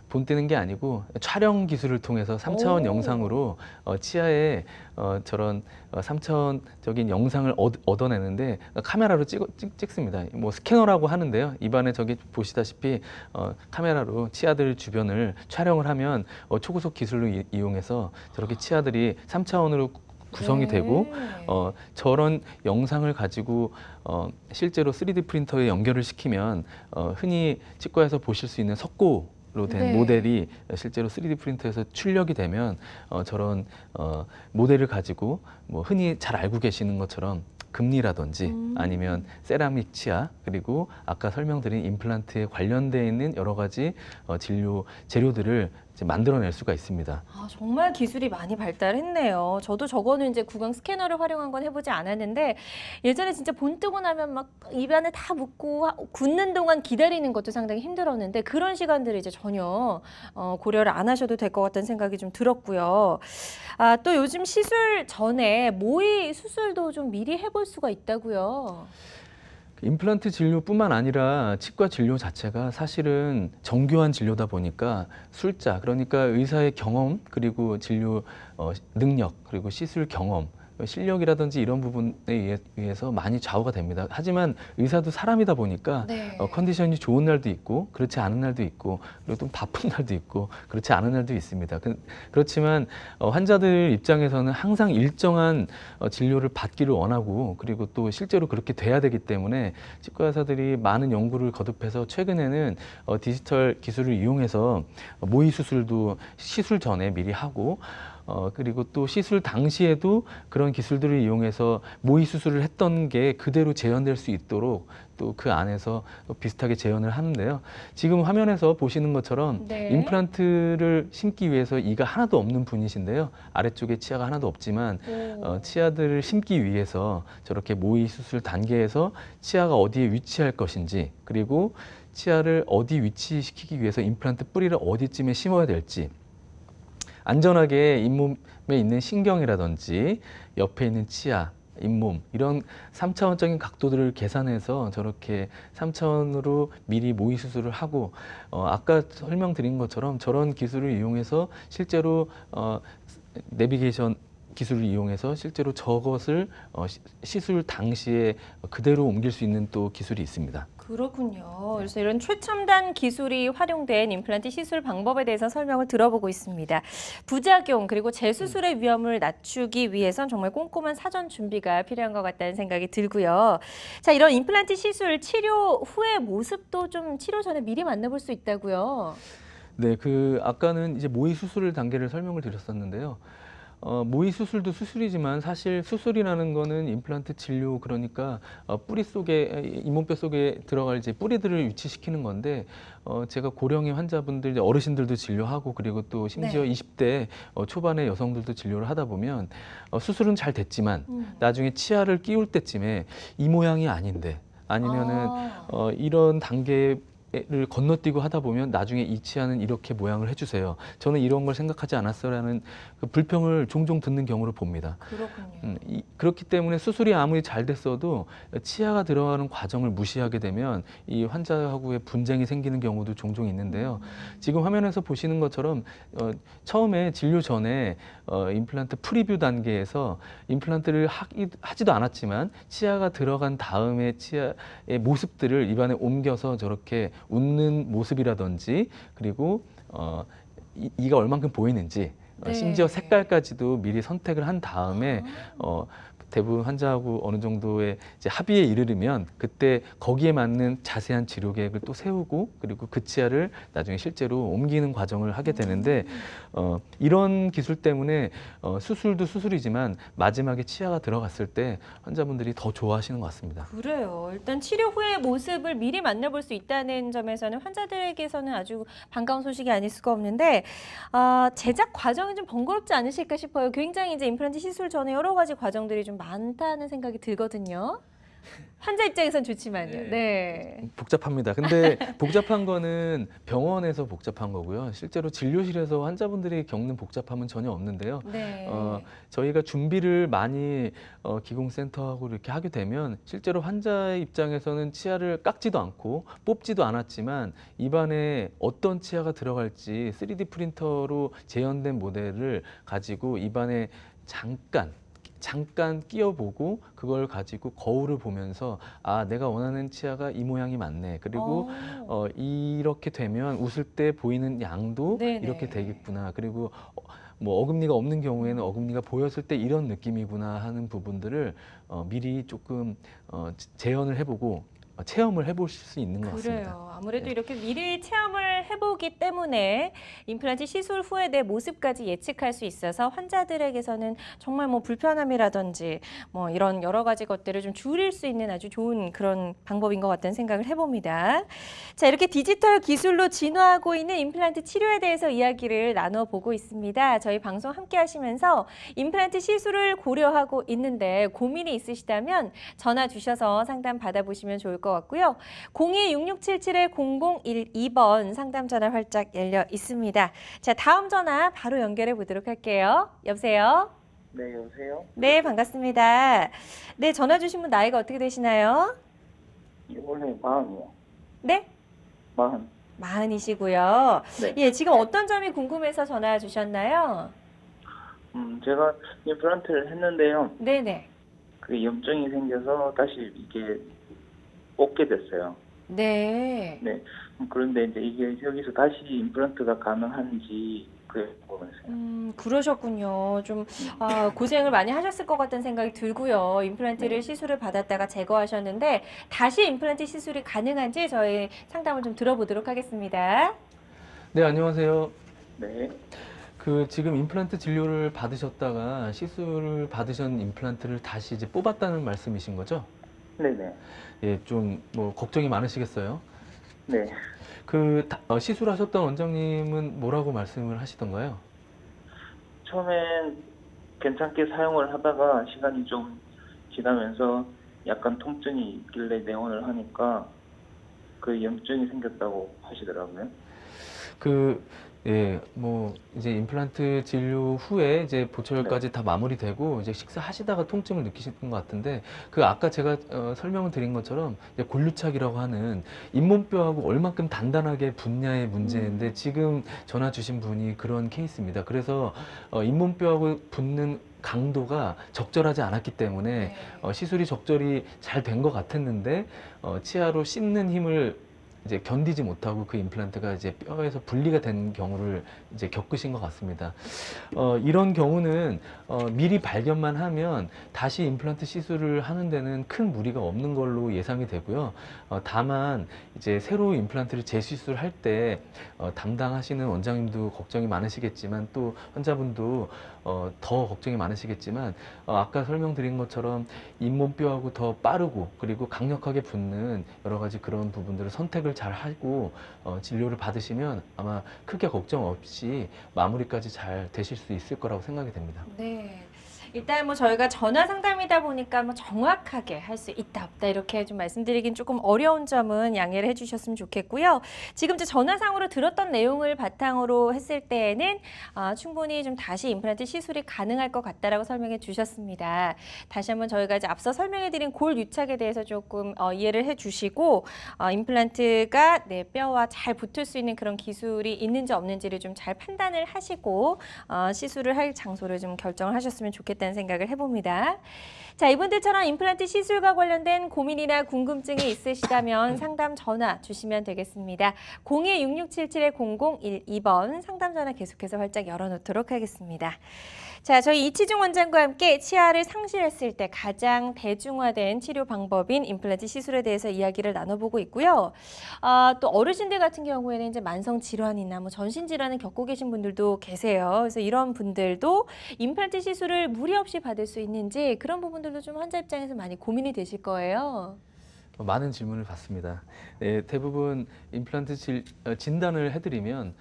본뜨는 게 아니고 촬영 기술을 통해서 3차원 오. 영상으로 치아에 저런 3차원적인 영상을 얻어내는데 카메라로 찍습니다. 뭐 스캐너라고 하는데요. 입안에 저기 보시다시피 카메라로 치아들 주변을 촬영을 하면 초고속 기술로 이용해서 저렇게 치아들이 3차원으로 구성이 되고 저런 영상을 가지고 실제로 3D 프린터에 연결을 시키면 흔히 치과에서 보실 수 있는 석고로 된 모델이 실제로 3D 프린터에서 출력이 되면 저런 모델을 가지고 뭐 흔히 잘 알고 계시는 것처럼 금리라든지 아니면 세라믹 치아 그리고 아까 설명드린 임플란트에 관련되어 있는 여러 가지 진료 재료들을 이제 만들어낼 수가 있습니다. 아, 정말 기술이 많이 발달했네요. 저도 저거는 이제 구강 스캐너를 활용한 건 해보지 않았는데 예전에 진짜 본 뜨고 나면 막 입안에 다 묻고 굳는 동안 기다리는 것도 상당히 힘들었는데 그런 시간들을 이제 전혀 고려를 안 하셔도 될 것 같다는 생각이 좀 들었고요. 아, 또 요즘 시술 전에 모의 수술도 좀 미리 해볼 수가 있다고요. 임플란트 진료뿐만 아니라 치과 진료 자체가 사실은 정교한 진료다 보니까 술자, 그러니까 의사의 경험 그리고 진료 능력 그리고 시술 경험 실력이라든지 이런 부분에 의해서 많이 좌우가 됩니다. 하지만 의사도 사람이다 보니까 컨디션이 좋은 날도 있고 그렇지 않은 날도 있고 그리고 또 바쁜 날도 있고 그렇지 않은 날도 있습니다. 그렇지만 환자들 입장에서는 항상 일정한 진료를 받기를 원하고 그리고 또 실제로 그렇게 돼야 되기 때문에 치과 의사들이 많은 연구를 거듭해서 최근에는 디지털 기술을 이용해서 모의 수술도 시술 전에 미리 하고 그리고 또 시술 당시에도 그런 기술들을 이용해서 모의 수술을 했던 게 그대로 재현될 수 있도록 또 그 안에서 비슷하게 재현을 하는데요. 지금 화면에서 보시는 것처럼 임플란트를 심기 위해서 이가 하나도 없는 분이신데요. 아래쪽에 치아가 하나도 없지만 치아들을 심기 위해서 저렇게 모의 수술 단계에서 치아가 어디에 위치할 것인지 그리고 치아를 어디 위치시키기 위해서 임플란트 뿌리를 어디쯤에 심어야 될지 안전하게 잇몸에 있는 신경이라든지 옆에 있는 치아, 잇몸 이런 3차원적인 각도들을 계산해서 저렇게 3차원으로 미리 모의 수술을 하고 아까 설명드린 것처럼 저런 기술을 이용해서 실제로 내비게이션 기술을 이용해서 실제로 저것을 시술 당시에 그대로 옮길 수 있는 또 기술이 있습니다. 그렇군요. 그래서 이런 최첨단 기술이 활용된 임플란트 시술 방법에 대해서 설명을 들어보고 있습니다. 부작용 그리고 재수술의 위험을 낮추기 위해선 정말 꼼꼼한 사전 준비가 필요한 것 같다는 생각이 들고요. 자, 이런 임플란트 시술 치료 후의 모습도 좀 치료 전에 미리 만나볼 수 있다고요. 네, 아까는 이제 모의 수술 단계를 설명을 드렸었는데요. 모의 수술도 수술이지만 사실 수술이라는 거는 임플란트 진료 그러니까 뿌리 속에 잇몸뼈 속에 들어갈 이제 뿌리들을 위치시키는 건데 제가 고령의 환자분들 어르신들도 진료하고 그리고 또 심지어 20대 초반의 여성들도 진료를 하다 보면 수술은 잘 됐지만 나중에 치아를 끼울 때쯤에 이 모양이 아닌데 아니면은 이런 단계 를 건너뛰고 하다 보면 나중에 이 치아는 이렇게 모양을 해주세요. 저는 이런 걸 생각하지 않았어라는 그 불평을 종종 듣는 경우를 봅니다. 그렇군요. 그렇기 때문에 수술이 아무리 잘 됐어도 치아가 들어가는 과정을 무시하게 되면 이 환자하고의 분쟁이 생기는 경우도 종종 있는데요. 지금 화면에서 보시는 것처럼 처음에 진료 전에 임플란트 프리뷰 단계에서 임플란트를 하지도 않았지만 치아가 들어간 다음에 치아의 모습들을 입안에 옮겨서 저렇게 웃는 모습이라든지 그리고 이가 얼만큼 보이는지 심지어 색깔까지도 미리 선택을 한 다음에 대부분 환자하고 어느 정도의 이제 합의에 이르면 그때 거기에 맞는 자세한 치료 계획을 또 세우고 그리고 그 치아를 나중에 실제로 옮기는 과정을 하게 되는데 이런 기술 때문에 수술도 수술이지만 마지막에 치아가 들어갔을 때 환자분들이 더 좋아하시는 것 같습니다. 그래요. 일단 치료 후의 모습을 미리 만나볼 수 있다는 점에서는 환자들에게서는 아주 반가운 소식이 아닐 수가 없는데 제작 과정이 좀 번거롭지 않으실까 싶어요. 굉장히 이제 임플란트 시술 전에 여러 가지 과정들이 좀 많다는 생각이 들거든요. 환자 입장에선 좋지만요. 네. 복잡합니다. 근데 복잡한 거는 병원에서 복잡한 거고요. 실제로 진료실에서 환자분들이 겪는 복잡함은 전혀 없는데요. 네. 저희가 준비를 많이 기공센터하고 이렇게 하게 되면 실제로 환자의 입장에서는 치아를 깎지도 않고 뽑지도 않았지만 입안에 어떤 치아가 들어갈지 3D 프린터로 재현된 모델을 가지고 입안에 잠깐 끼워보고 그걸 가지고 거울을 보면서 아 내가 원하는 치아가 이 모양이 맞네. 그리고 이렇게 되면 웃을 때 보이는 양도 네네. 이렇게 되겠구나. 그리고 뭐 어금니가 없는 경우에는 어금니가 보였을 때 이런 느낌이구나 하는 부분들을 미리 조금 재현을 해보고 체험을 해볼 수 있는 것 같습니다. 그래요. 아무래도 네. 이렇게 미리 체험을 해보기 때문에 임플란트 시술 후에 내 모습까지 예측할 수 있어서 환자들에게서는 정말 뭐 불편함이라든지 뭐 이런 여러 가지 것들을 좀 줄일 수 있는 아주 좋은 그런 방법인 것 같다는 생각을 해봅니다. 자, 이렇게 디지털 기술로 진화하고 있는 임플란트 치료에 대해서 이야기를 나눠보고 있습니다. 저희 방송 함께 하시면서 임플란트 시술을 고려하고 있는데 고민이 있으시다면 전화 주셔서 상담 받아보시면 좋을 것 같고요. 02-6677-0012번 상담 전화 활짝 열려 있습니다. 자, 다음 전화 바로 연결해 보도록 할게요. 여보세요? 네, 여보세요? 네, 반갑습니다. 네, 전화 주신 분 나이가 어떻게 되시나요? 원래 마흔이요. 네? 마흔. 40이시고요. 네. 예, 지금 어떤 점이 궁금해서 전화 주셨나요? 제가 임플란트를 했는데요. 네네. 그 염증이 생겨서 다시 이게 뽑게 됐어요. 네. 네. 그런데 이제 이게 여기서 다시 임플란트가 가능한지 그게 궁금했어요. 그러셨군요. 좀 고생을 많이 하셨을 것 같다는 생각이 들고요. 임플란트를 네. 시술을 받았다가 제거하셨는데 다시 임플란트 시술이 가능한지 저희 상담을 좀 들어보도록 하겠습니다. 네, 안녕하세요. 네. 그 지금 임플란트 진료를 받으셨다가 시술을 받으신 임플란트를 다시 이제 뽑았다는 말씀이신 거죠? 네네. 예, 좀 뭐 걱정이 많으시겠어요? 네. 시술하셨던 원장님은 뭐라고 말씀을 하시던가요? 처음엔 괜찮게 사용을 하다가 시간이 좀 지나면서 약간 통증이 있길래 내원을 하니까 그 염증이 생겼다고 하시더라고요. 예, 뭐 이제 임플란트 진료 후에 이제 보철까지 다 마무리되고 이제 식사하시다가 통증을 느끼시는 것 같은데 그 아까 제가 설명을 드린 것처럼 이제 골류착이라고 하는 잇몸뼈하고 얼만큼 단단하게 붙냐의 문제인데 지금 전화 주신 분이 그런 케이스입니다. 그래서 잇몸뼈하고 붙는 강도가 적절하지 않았기 때문에 시술이 적절히 잘 된 것 같았는데 치아로 씹는 힘을 이제 견디지 못하고 그 임플란트가 이제 뼈에서 분리가 된 경우를 이제 겪으신 것 같습니다. 이런 경우는 미리 발견만 하면 다시 임플란트 시술을 하는 데는 큰 무리가 없는 걸로 예상이 되고요. 다만 이제 새로 임플란트를 재시술할 때 담당하시는 원장님도 걱정이 많으시겠지만 또 환자분도 더 걱정이 많으시겠지만 아까 설명드린 것처럼 잇몸뼈하고 더 빠르고 그리고 강력하게 붙는 여러 가지 그런 부분들을 선택을 잘 하고 진료를 받으시면 아마 크게 걱정 없이 마무리까지 잘 되실 수 있을 거라고 생각이 됩니다. 네. 일단 뭐 저희가 전화 상담이다 보니까 뭐 정확하게 할 수 있다 없다 이렇게 좀 말씀드리긴 조금 어려운 점은 양해를 해주셨으면 좋겠고요. 지금 이제 전화상으로 들었던 내용을 바탕으로 했을 때에는 충분히 좀 다시 임플란트 시술이 가능할 것 같다라고 설명해 주셨습니다. 다시 한번 저희가 이제 앞서 설명해드린 골 유착에 대해서 조금 이해를 해주시고 임플란트가 내 뼈와 잘 붙을 수 있는 그런 기술이 있는지 없는지를 좀 잘 판단을 하시고 시술을 할 장소를 좀 결정을 하셨으면 좋겠다. 좋겠다는 생각을 해봅니다. 자, 이분들처럼 임플란트 시술과 관련된 고민이나 궁금증이 있으시다면 상담 전화 주시면 되겠습니다. 02-6677-0012번 상담 전화 계속해서 활짝 열어놓도록 하겠습니다. 자, 저희 이치중 원장과 함께 치아를 상실했을 때 가장 대중화된 치료 방법인 임플란트 시술에 대해서 이야기를 나눠보고 있고요. 또 어르신들 같은 경우에는 이제 만성 질환이나 뭐 전신 질환을 겪고 계신 분들도 계세요. 그래서 이런 분들도 임플란트 시술을 무리 없이 받을 수 있는지 그런 부분들도 좀 환자 입장에서 많이 고민이 되실 거예요. 많은 질문을 받습니다. 네, 대부분 임플란트 진단을 해드리면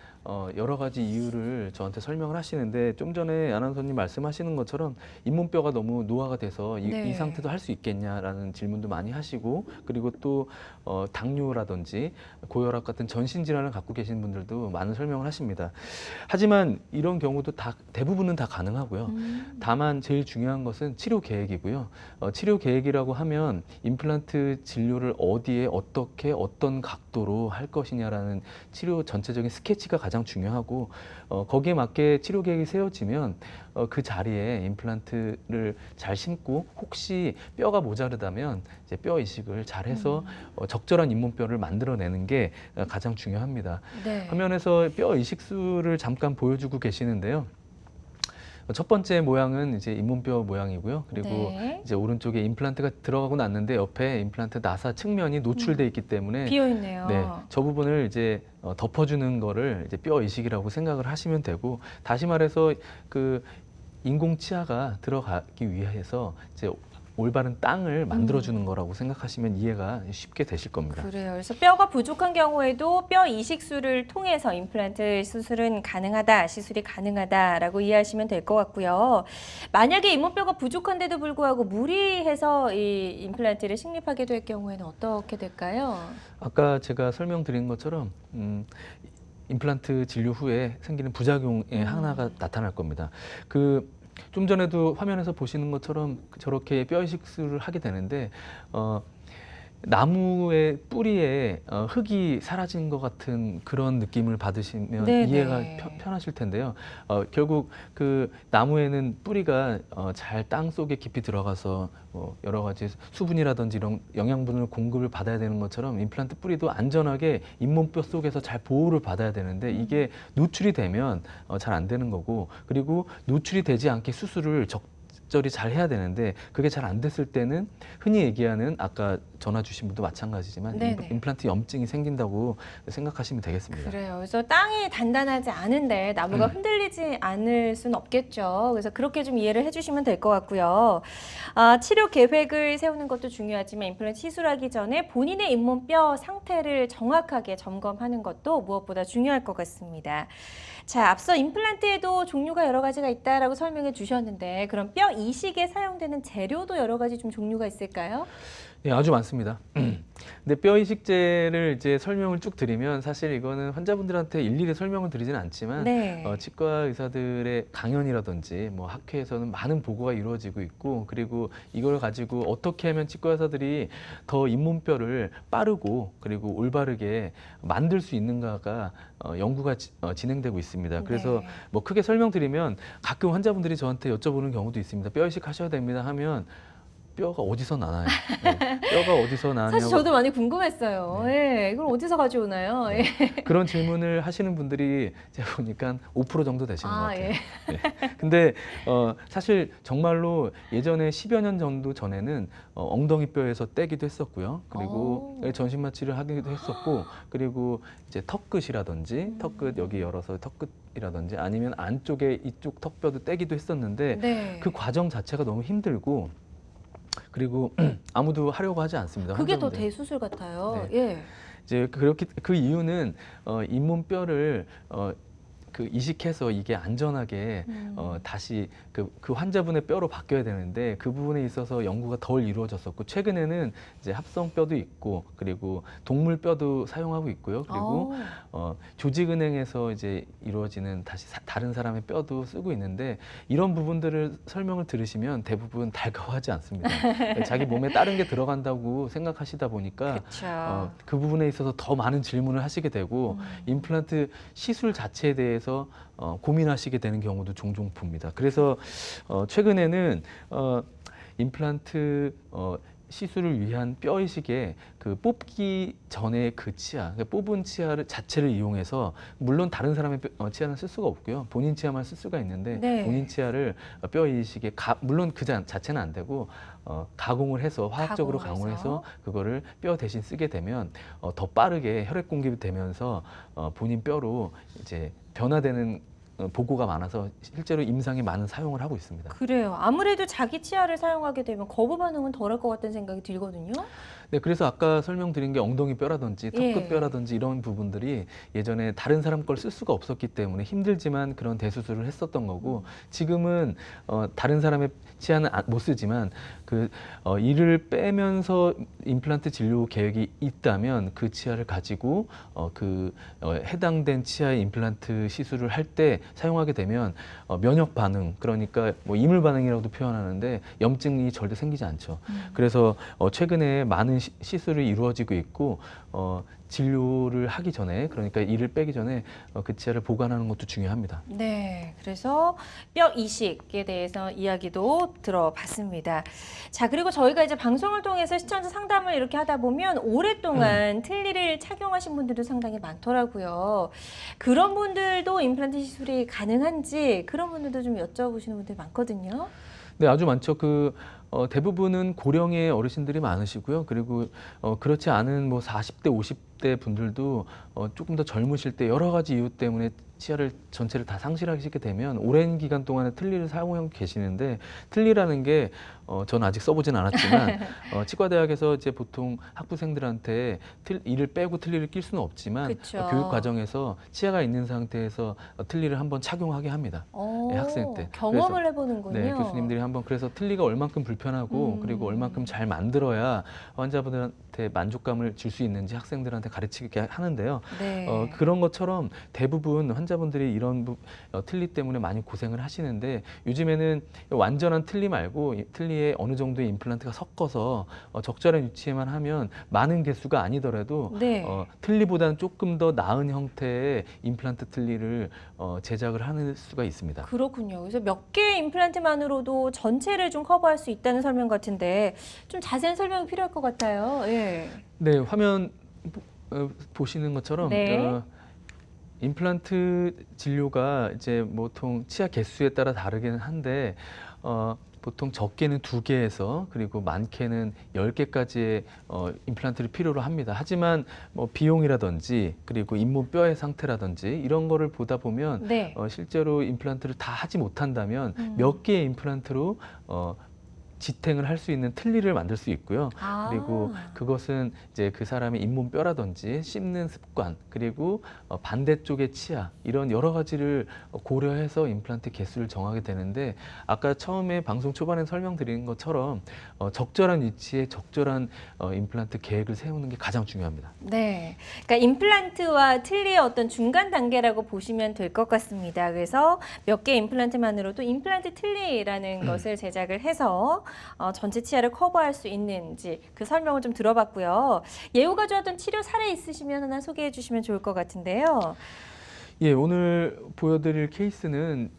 여러 가지 이유를 저한테 설명을 하시는데 좀 전에 아나운서님 말씀하시는 것처럼 잇몸뼈가 너무 노화가 돼서 네. 이 상태도 할 수 있겠냐라는 질문도 많이 하시고 그리고 또 당뇨라든지 고혈압 같은 전신 질환을 갖고 계신 분들도 많은 설명을 하십니다. 하지만 이런 경우도 대부분은 다 가능하고요. 다만 제일 중요한 것은 치료 계획이고요. 치료 계획이라고 하면 임플란트 진료를 어디에 어떻게 어떤 각도로 할 것이냐라는 치료 전체적인 스케치가 가장 중요하고 거기에 맞게 치료 계획이 세워지면 그 자리에 임플란트를 잘 심고 혹시 뼈가 모자르다면 이제 뼈 이식을 잘 해서 적절한 잇몸뼈를 만들어내는 게 가장 중요합니다. 네. 화면에서 뼈 이식술을 잠깐 보여주고 계시는데요. 첫 번째 모양은 이제 잇몸뼈 모양이고요. 그리고 네. 이제 오른쪽에 임플란트가 들어가고 났는데 옆에 임플란트 나사 측면이 노출돼 있기 때문에 비어 있네요. 네, 저 부분을 이제 덮어주는 거를 이제 뼈 이식이라고 생각을 하시면 되고, 다시 말해서 그 인공 치아가 들어가기 위해서 이제 올바른 땅을 만들어주는 거라고 생각하시면 이해가 쉽게 되실 겁니다. 그래요. 그래서 뼈가 부족한 경우에도 뼈 이식술을 통해서 임플란트 수술은 가능하다, 시술이 가능하다라고 이해하시면 될 것 같고요. 만약에 잇몸뼈가 부족한데도 불구하고 무리해서 이 임플란트를 식립하게 될 경우에는 어떻게 될까요? 아까 제가 설명드린 것처럼 임플란트 진료 후에 생기는 부작용의 하나가 나타날 겁니다. 좀 전에도 화면에서 보시는 것처럼 저렇게 뼈 이식술을 하게 되는데 나무의 뿌리에 흙이 사라진 것 같은 그런 느낌을 받으시면 네네. 이해가 편하실 텐데요. 결국 그 나무에는 뿌리가 잘 땅 속에 깊이 들어가서 여러 가지 수분이라든지 이런 영양분을 공급을 받아야 되는 것처럼 임플란트 뿌리도 안전하게 잇몸뼈 속에서 잘 보호를 받아야 되는데 이게 노출이 되면 잘 안 되는 거고, 그리고 노출이 되지 않게 수술을 적절히 잘 해야 되는데 그게 잘 안 됐을 때는 흔히 얘기하는 아까 전화 주신 분도 마찬가지지만 네네. 임플란트 염증이 생긴다고 생각하시면 되겠습니다. 그래요. 그래서 땅이 단단하지 않은데 나무가 흔들리지 않을 수는 없겠죠. 그래서 그렇게 좀 이해를 해주시면 될 것 같고요. 치료 계획을 세우는 것도 중요하지만 임플란트 시술하기 전에 본인의 잇몸뼈 상태를 정확하게 점검하는 것도 무엇보다 중요할 것 같습니다. 자, 앞서 임플란트에도 종류가 여러 가지가 있다라고 설명해 주셨는데 그럼 뼈 이식에 사용되는 재료도 여러 가지 좀 종류가 있을까요? 네, 아주 많습니다. 근데 뼈 이식제를 이제 설명을 쭉 드리면 사실 이거는 환자분들한테 일일이 설명을 드리지는 않지만 네. 치과 의사들의 강연이라든지 뭐 학회에서는 많은 보고가 이루어지고 있고, 그리고 이걸 가지고 어떻게 하면 치과 의사들이 더 잇몸뼈를 빠르고 그리고 올바르게 만들 수 있는가가 연구가 진행되고 있습니다. 그래서 네. 뭐 크게 설명드리면 가끔 환자분들이 저한테 여쭤보는 경우도 있습니다. 뼈 이식 하셔야 됩니다 하면 뼈가 어디서 나나요? 네. 뼈가 어디서 나냐고. 사실 저도 많이 궁금했어요. 예, 이걸 어디서 가져오나요? 예. 그런 질문을 하시는 분들이 제가 보니까 5% 정도 되시는 것 같아요. 예. 네. 근데 사실 정말로 예전에 10여 년 정도 전에는 엉덩이 뼈에서 떼기도 했었고요. 그리고 전신 마취를 하기도 했었고, 그리고 이제 턱끝이라든지 턱끝 여기 열어서 턱끝이라든지 아니면 안쪽에 이쪽 턱뼈도 떼기도 했었는데 네. 그 과정 자체가 너무 힘들고 그리고 아무도 하려고 하지 않습니다. 그게 더 환자분들이. 대수술 같아요. 네. 예. 이제 그 이유는 잇몸뼈를 이식해서 이게 안전하게 다시 그 환자분의 뼈로 바뀌어야 되는데 그 부분에 있어서 연구가 덜 이루어졌었고, 최근에는 이제 합성뼈도 있고 그리고 동물뼈도 사용하고 있고요. 그리고 조직은행에서 이제 이루어지는 다른 사람의 뼈도 쓰고 있는데, 이런 부분들을 설명을 들으시면 대부분 달가워하지 않습니다. 자기 몸에 다른 게 들어간다고 생각하시다 보니까 그렇죠. 그 부분에 있어서 더 많은 질문을 하시게 되고 임플란트 시술 자체에 대해서 대해서 고민하시게 되는 경우도 종종 봅니다. 그래서 최근에는 임플란트 시술을 위한 뼈 이식에 그 뽑기 전에 그 치아, 그러니까 뽑은 치아를 자체를 이용해서 물론 다른 사람의 치아는 쓸 수가 없고요. 본인 치아만 쓸 수가 있는데 네. 본인 치아를 뼈 이식에 물론 그 자체는 안 되고 가공을 해서 화학적으로 가공을 해서 그거를 뼈 대신 쓰게 되면 더 빠르게 혈액 공급이 되면서 본인 뼈로 이제 변화되는 보고가 많아서 실제로 임상에 많은 사용을 하고 있습니다. 그래요. 아무래도 자기 치아를 사용하게 되면 거부 반응은 덜할 것 같다는 생각이 들거든요. 네, 그래서 아까 설명드린 게 엉덩이 뼈라든지 예. 턱끝 뼈라든지 이런 부분들이 예전에 다른 사람 걸 쓸 수가 없었기 때문에 힘들지만 그런 대수술을 했었던 거고 지금은 다른 사람의 치아는 못 쓰지만 이를 빼면서 임플란트 진료 계획이 있다면 그 치아를 가지고 해당된 치아의 임플란트 시술을 할 때 사용하게 되면 면역 반응, 그러니까 뭐 이물 반응이라고도 표현하는데 염증이 절대 생기지 않죠. 그래서 최근에 많은 시술이 이루어지고 있고 진료를 하기 전에, 그러니까 이를 빼기 전에 그 치아를 보관하는 것도 중요합니다. 네, 그래서 뼈 이식에 대해서 이야기도 들어봤습니다. 자, 그리고 저희가 이제 방송을 통해서 시청자 상담을 이렇게 하다 보면 오랫동안 틀니를 착용하신 분들도 상당히 많더라고요. 그런 분들도 임플란트 시술이 가능한지 그런 분들도 좀 여쭤보시는 분들이 많거든요. 네, 아주 많죠. 대부분은 고령의 어르신들이 많으시고요. 그리고 그렇지 않은 뭐 40대, 50대 분들도 조금 더 젊으실 때 여러 가지 이유 때문에 치아를 전체를 다 상실하시게 되면 오랜 기간 동안에 틀니를 사용하고 계시는데, 틀니라는 게 저는 아직 써보진 않았지만 치과대학에서 이제 보통 학부생들한테 이를 빼고 틀니를 낄 수는 없지만 그쵸. 교육 과정에서 치아가 있는 상태에서 틀니를 한번 착용하게 합니다. 네, 학생 때. 경험을 해보는군요. 네, 교수님들이 한번 그래서 틀니가 얼만큼 불편하고 그리고 얼만큼 잘 만들어야 환자분들한테 만족감을 줄 수 있는지 학생들한테 가르치게 하는데요. 네. 그런 것처럼 대부분 환자분들이 이런 틀니 때문에 많이 고생을 하시는데, 요즘에는 완전한 틀니 말고 틀니에 어느 정도의 임플란트가 섞어서 적절한 위치에만 하면 많은 개수가 아니더라도 네. 틀니보다는 조금 더 나은 형태의 임플란트 틀니를 제작을 하는 수가 있습니다. 그렇군요. 그래서 몇 개의 임플란트만으로도 전체를 좀 커버할 수 있다는 설명 같은데 좀 자세한 설명이 필요할 것 같아요. 예. 네, 화면 보시는 것처럼 네. 임플란트 진료가 이제 보통 치아 개수에 따라 다르기는 한데 보통 적게는 2개에서 그리고 많게는 10개까지의 임플란트를 필요로 합니다. 하지만 뭐 비용이라든지 그리고 잇몸 뼈의 상태라든지 이런 거를 보다 보면 네. 실제로 임플란트를 다 하지 못한다면 몇 개의 임플란트로 지탱을 할 수 있는 틀니를 만들 수 있고요. 그리고 그것은 이제 그 사람의 잇몸 뼈라든지 씹는 습관, 그리고 반대쪽의 치아, 이런 여러 가지를 고려해서 임플란트 개수를 정하게 되는데, 아까 처음에 방송 초반에 설명드린 것처럼 적절한 위치에 적절한 임플란트 계획을 세우는 게 가장 중요합니다. 네. 그러니까 임플란트와 틀니의 어떤 중간 단계라고 보시면 될 것 같습니다. 그래서 몇 개 임플란트만으로도 임플란트 틀니라는 것을 제작을 해서 전체 치아를 커버할 수 있는지 그 설명을 좀 들어봤고요. 예후가 좋았던 치료 사례 있으시면 하나 소개해 주시면 좋을 것 같은데요. 예, 오늘 보여드릴 케이스는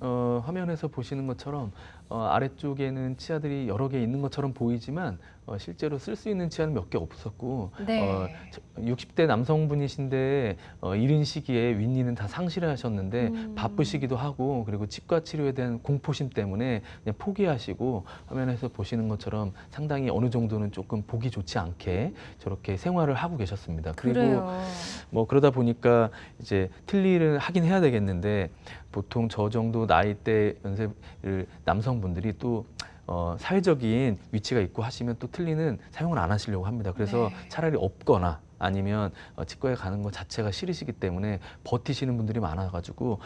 화면에서 보시는 것처럼 아래쪽에는 치아들이 여러 개 있는 것처럼 보이지만 실제로 쓸 수 있는 치아는 몇 개 없었고, 네. 60대 남성분이신데 이른 시기에 윗니는 다 상실하셨는데 바쁘시기도 하고, 그리고 치과 치료에 대한 공포심 때문에 그냥 포기하시고 화면에서 보시는 것처럼 상당히 어느 정도는 조금 보기 좋지 않게 저렇게 생활을 하고 계셨습니다. 그리고 그래요. 뭐 그러다 보니까 이제 틀니를 하긴 해야 되겠는데, 보통 저 정도 나이대 연세를 남성분들이 또 사회적인 위치가 있고 하시면 또 틀니는 사용을 안 하시려고 합니다. 그래서 네. 차라리 없거나 아니면 치과에 가는 것 자체가 싫으시기 때문에 버티시는 분들이 많아가지고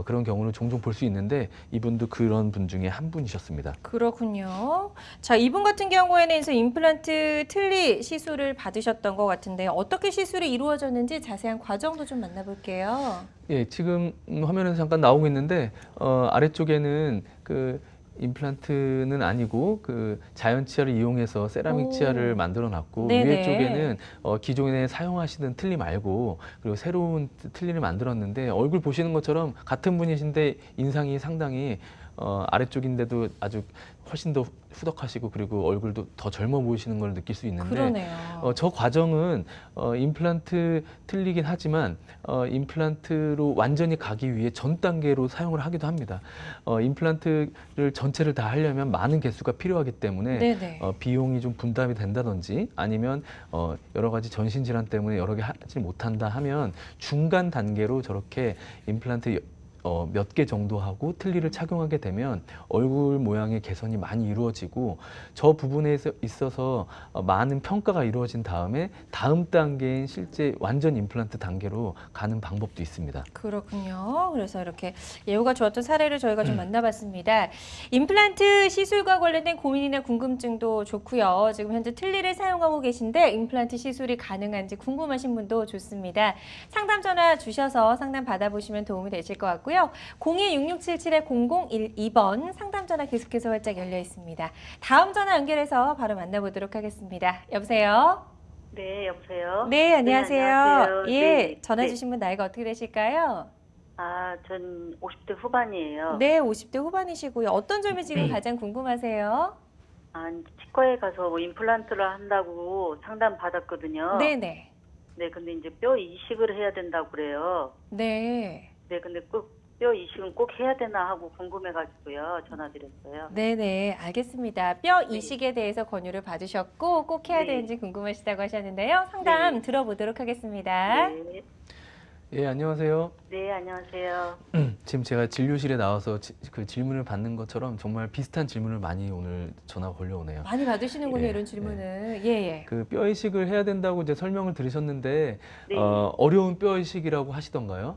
그런 경우를 종종 볼 수 있는데, 이분도 그런 분 중에 한 분이셨습니다. 그렇군요. 자, 이분 같은 경우에는 이제 임플란트 틀니 시술을 받으셨던 것 같은데 어떻게 시술이 이루어졌는지 자세한 과정도 좀 만나볼게요. 예, 지금 화면에서 잠깐 나오고 있는데 아래쪽에는 임플란트는 아니고 그 자연 치아를 이용해서 세라믹 오. 치아를 만들어 놨고 네네. 위에 쪽에는 기존에 사용하시던 틀니 말고 그리고 새로운 틀니를 만들었는데 얼굴 보시는 것처럼 같은 분이신데 인상이 상당히 아래쪽인데도 아주 훨씬 더 후덕하시고 그리고 얼굴도 더 젊어 보이시는 걸 느낄 수 있는데 그러네요. 저 과정은 임플란트 틀리긴 하지만 임플란트로 완전히 가기 위해 전 단계로 사용을 하기도 합니다. 임플란트를 전체를 다 하려면 많은 개수가 필요하기 때문에 네네. 비용이 좀 분담이 된다든지 아니면 여러 가지 전신 질환 때문에 여러 개 하지 못한다 하면 중간 단계로 저렇게 임플란트 몇 개 정도 하고 틀니를 착용하게 되면 얼굴 모양의 개선이 많이 이루어지고 저 부분에 있어서 많은 평가가 이루어진 다음에 다음 단계인 실제 완전 임플란트 단계로 가는 방법도 있습니다. 그렇군요. 그래서 이렇게 예후가 좋았던 사례를 저희가 좀 만나봤습니다. 임플란트 시술과 관련된 고민이나 궁금증도 좋고요. 지금 현재 틀니를 사용하고 계신데 임플란트 시술이 가능한지 궁금하신 분도 좋습니다. 상담 전화 주셔서 상담 받아보시면 도움이 되실 것 같고요. 02-6677-0012번 상담 전화 계속해서 활짝 열려 있습니다. 다음 전화 연결해서 바로 만나보도록 하겠습니다. 여보세요? 네, 여보세요? 네, 안녕하세요. 안녕하세요. 예, 네, 전화 네. 주신 분 나이가 어떻게 되실까요? 전 50대 후반이에요. 네, 50대 후반이시고요. 어떤 점이 지금 가장 궁금하세요? 치과에 가서 뭐 임플란트를 한다고 상담 받았거든요. 네네. 네, 근데 이제 뼈 이식을 해야 된다고 그래요. 네. 네, 근데 뼈 이식은 꼭 해야 되나 하고 궁금해가지고요. 전화드렸어요. 네네, 알겠습니다. 뼈 이식에 대해서 권유를 받으셨고 꼭 해야 네. 되는지 궁금하시다고 하셨는데요. 상담 네. 들어보도록 하겠습니다. 네. 예, 안녕하세요. 네, 안녕하세요. 지금 제가 진료실에 나와서 그 질문을 받는 것처럼 정말 비슷한 질문을 많이 오늘 전화 걸려오네요. 많이 받으시는군요, 예, 이런 질문을. 예. 그 뼈 이식을 해야 된다고 이제 설명을 들으셨는데 네. 어려운 뼈 이식이라고 하시던가요?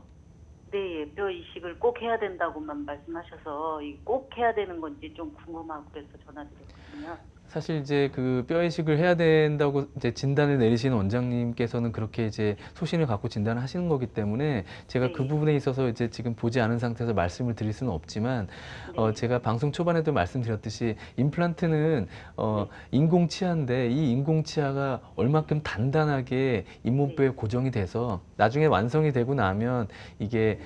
네, 뼈 이식을 꼭 해야 된다고만 말씀하셔서 꼭 해야 되는 건지 좀 궁금하고 그래서 전화드렸거든요. 사실 이제 그 뼈 이식을 해야 된다고 이제 진단을 내리시는 원장님께서는 그렇게 이제 소신을 갖고 진단을 하시는 거기 때문에 제가 그 네. 부분에 있어서 이제 지금 보지 않은 상태에서 말씀을 드릴 수는 없지만 네. 제가 방송 초반에도 말씀드렸듯이 임플란트는 인공 치아인데 이 인공 치아가 얼마큼 단단하게 잇몸뼈에 고정이 돼서 나중에 완성이 되고 나면 이게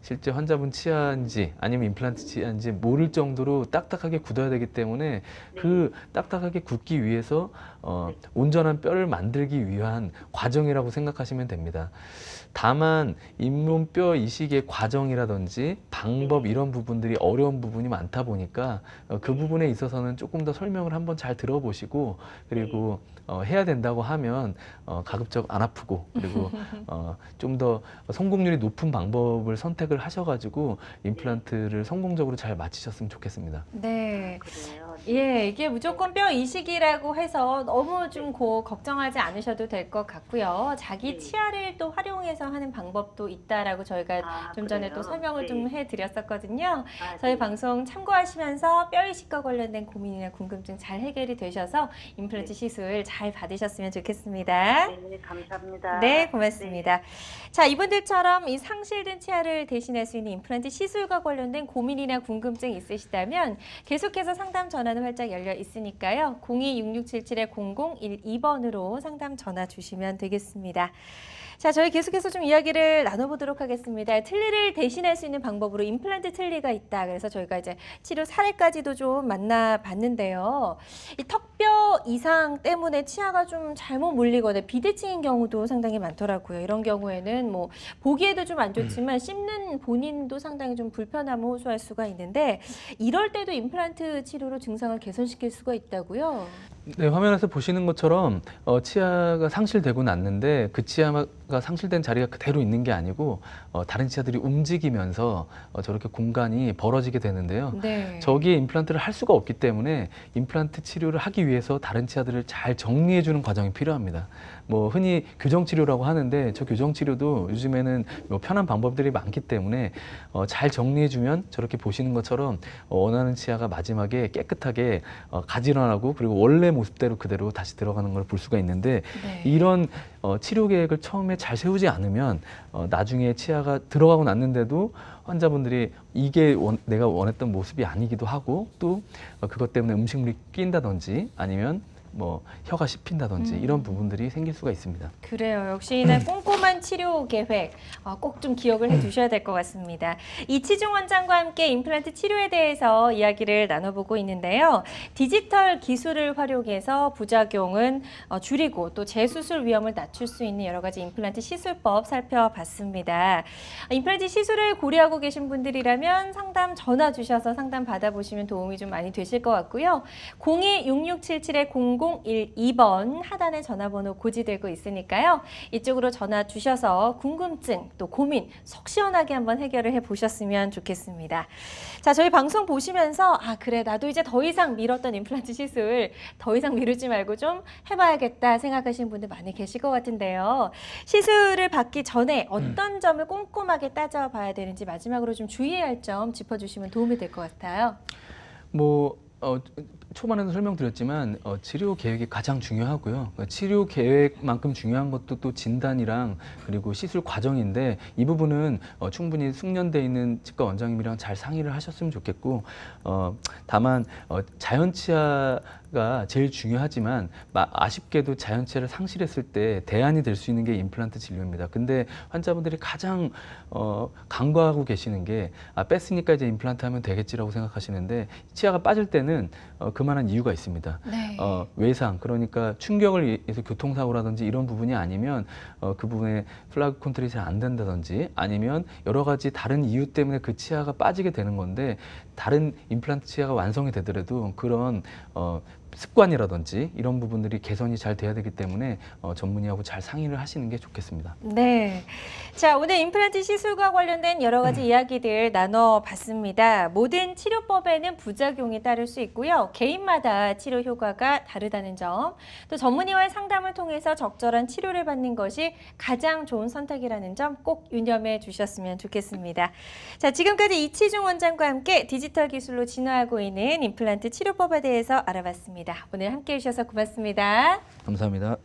실제 환자분 치아인지 아니면 임플란트 치아인지 모를 정도로 딱딱하게 굳어야 되기 때문에 그 딱딱하게 굳기 위해서 온전한 뼈를 만들기 위한 과정이라고 생각하시면 됩니다. 다만 잇몸뼈 이식의 과정이라든지 방법 이런 부분들이 어려운 부분이 많다 보니까 그 부분에 있어서는 조금 더 설명을 한번 잘 들어보시고 그리고 해야 된다고 하면 가급적 안 아프고 그리고 좀 더 성공률이 높은 방법을 선택을 하셔가지고 임플란트를 성공적으로 잘 마치셨으면 좋겠습니다. 네. 그래요. 예, 이게 무조건 뼈 이식이라고 해서 너무 좀 걱정하지 않으셔도 될 것 같고요. 자기 네. 치아를 또 활용해서 하는 방법도 있다라고 저희가 좀 전에 그래요? 또 설명을 네. 좀 해드렸었거든요. 저희 네. 방송 참고하시면서 뼈 이식과 관련된 고민이나 궁금증 잘 해결이 되셔서 임플란트 네. 시술 잘 받으셨으면 좋겠습니다. 네, 감사합니다. 네, 고맙습니다. 자, 이분들처럼 이 상실된 치아를 대신할 수 있는 임플란트 시술과 관련된 고민이나 궁금증 있으시다면 계속해서 상담 전화는 활짝 열려 있으니까요. 02-6677-0012번으로 상담 전화 주시면 되겠습니다. 자, 저희 계속해서 좀 이야기를 나눠보도록 하겠습니다. 틀니를 대신할 수 있는 방법으로 임플란트 틀니가 있다. 그래서 저희가 이제 치료 사례까지도 좀 만나봤는데요. 이 턱뼈 이상 때문에 치아가 좀 잘못 몰리거나 비대칭인 경우도 상당히 많더라고요. 이런 경우에는 뭐 보기에도 좀 안 좋지만 씹는 본인도 상당히 좀 불편함을 호소할 수가 있는데 이럴 때도 임플란트 치료로 증상을 개선시킬 수가 있다고요? 네, 화면에서 보시는 것처럼 치아가 상실되고 났는데 그 치아가 상실된 자리가 그대로 있는 게 아니고 다른 치아들이 움직이면서 저렇게 공간이 벌어지게 되는데요. 네. 저기에 임플란트를 할 수가 없기 때문에 임플란트 치료를 하기 위해서 다른 치아들을 잘 정리해 주는 과정이 필요합니다. 뭐 흔히 교정 치료라고 하는데 저 교정 치료도 요즘에는 뭐 편한 방법들이 많기 때문에 잘 정리해 주면 저렇게 보시는 것처럼 원하는 치아가 마지막에 깨끗하게 가지런하고 그리고 원래 모습대로 그대로 다시 들어가는 걸 볼 수가 있는데 네. 이런 치료 계획을 처음에 잘 세우지 않으면 나중에 치아가 들어가고 났는데도 환자분들이 이게 내가 원했던 모습이 아니기도 하고 또 그것 때문에 음식물이 낀다든지 아니면 뭐 혀가 씹힌다든지 이런 부분들이 생길 수가 있습니다. 그래요. 역시나 꼼꼼한 치료 계획 꼭 좀 기억을 해두셔야 될 것 같습니다. 이치중 원장과 함께 임플란트 치료에 대해서 이야기를 나눠보고 있는데요. 디지털 기술을 활용해서 부작용은 줄이고 또 재수술 위험을 낮출 수 있는 여러 가지 임플란트 시술법 살펴봤습니다. 임플란트 시술을 고려하고 계신 분들이라면 상담 전화 주셔서 상담 받아보시면 도움이 좀 많이 되실 것 같고요. 02-6677-0012번 하단에 전화번호 고지되고 있으니까요. 이쪽으로 전화 주셔서 궁금증 또 고민 속 시원하게 한번 해결을 해보셨으면 좋겠습니다. 자, 저희 방송 보시면서 그래 나도 이제 더 이상 미뤘던 임플란트 시술 더 이상 미루지 말고 좀 해봐야겠다 생각하시는 분들 많이 계실 것 같은데요. 시술을 받기 전에 어떤 점을 꼼꼼하게 따져봐야 되는지 마지막으로 좀 주의해야 할 점 짚어주시면 도움이 될 것 같아요. 초반에도 설명드렸지만 치료 계획이 가장 중요하고요. 치료 계획만큼 중요한 것도 또 진단이랑 그리고 시술 과정인데 이 부분은 충분히 숙련돼 있는 치과 원장님이랑 잘 상의를 하셨으면 좋겠고 다만 자연치아가 제일 중요하지만 아쉽게도 자연치아를 상실했을 때 대안이 될 수 있는 게 임플란트 진료입니다. 근데 환자분들이 가장 간과하고 계시는 게 뺐으니까 이제 임플란트 하면 되겠지라고 생각하시는데 치아가 빠질 때는 그만한 이유가 있습니다. 네. 외상, 그러니까 충격을 의해서 교통사고라든지 이런 부분이 아니면 그 부분에 플라그 컨트롤이 잘 안 된다든지 아니면 여러 가지 다른 이유 때문에 그 치아가 빠지게 되는 건데 다른 임플란트 치아가 완성이 되더라도 그런 습관이라든지 이런 부분들이 개선이 잘 돼야 되기 때문에 전문의하고 잘 상의를 하시는 게 좋겠습니다. 네. 자, 오늘 임플란트 시술과 관련된 여러 가지 이야기들 나눠봤습니다. 모든 치료법에는 부작용이 따를 수 있고요. 개인마다 치료 효과가 다르다는 점, 또 전문의와의 상담을 통해서 적절한 치료를 받는 것이 가장 좋은 선택이라는 점 꼭 유념해 주셨으면 좋겠습니다. 자, 지금까지 이치중 원장과 함께 디지털 기술로 진화하고 있는 임플란트 치료법에 대해서 알아봤습니다. 오늘 함께해 주셔서 고맙습니다. 감사합니다.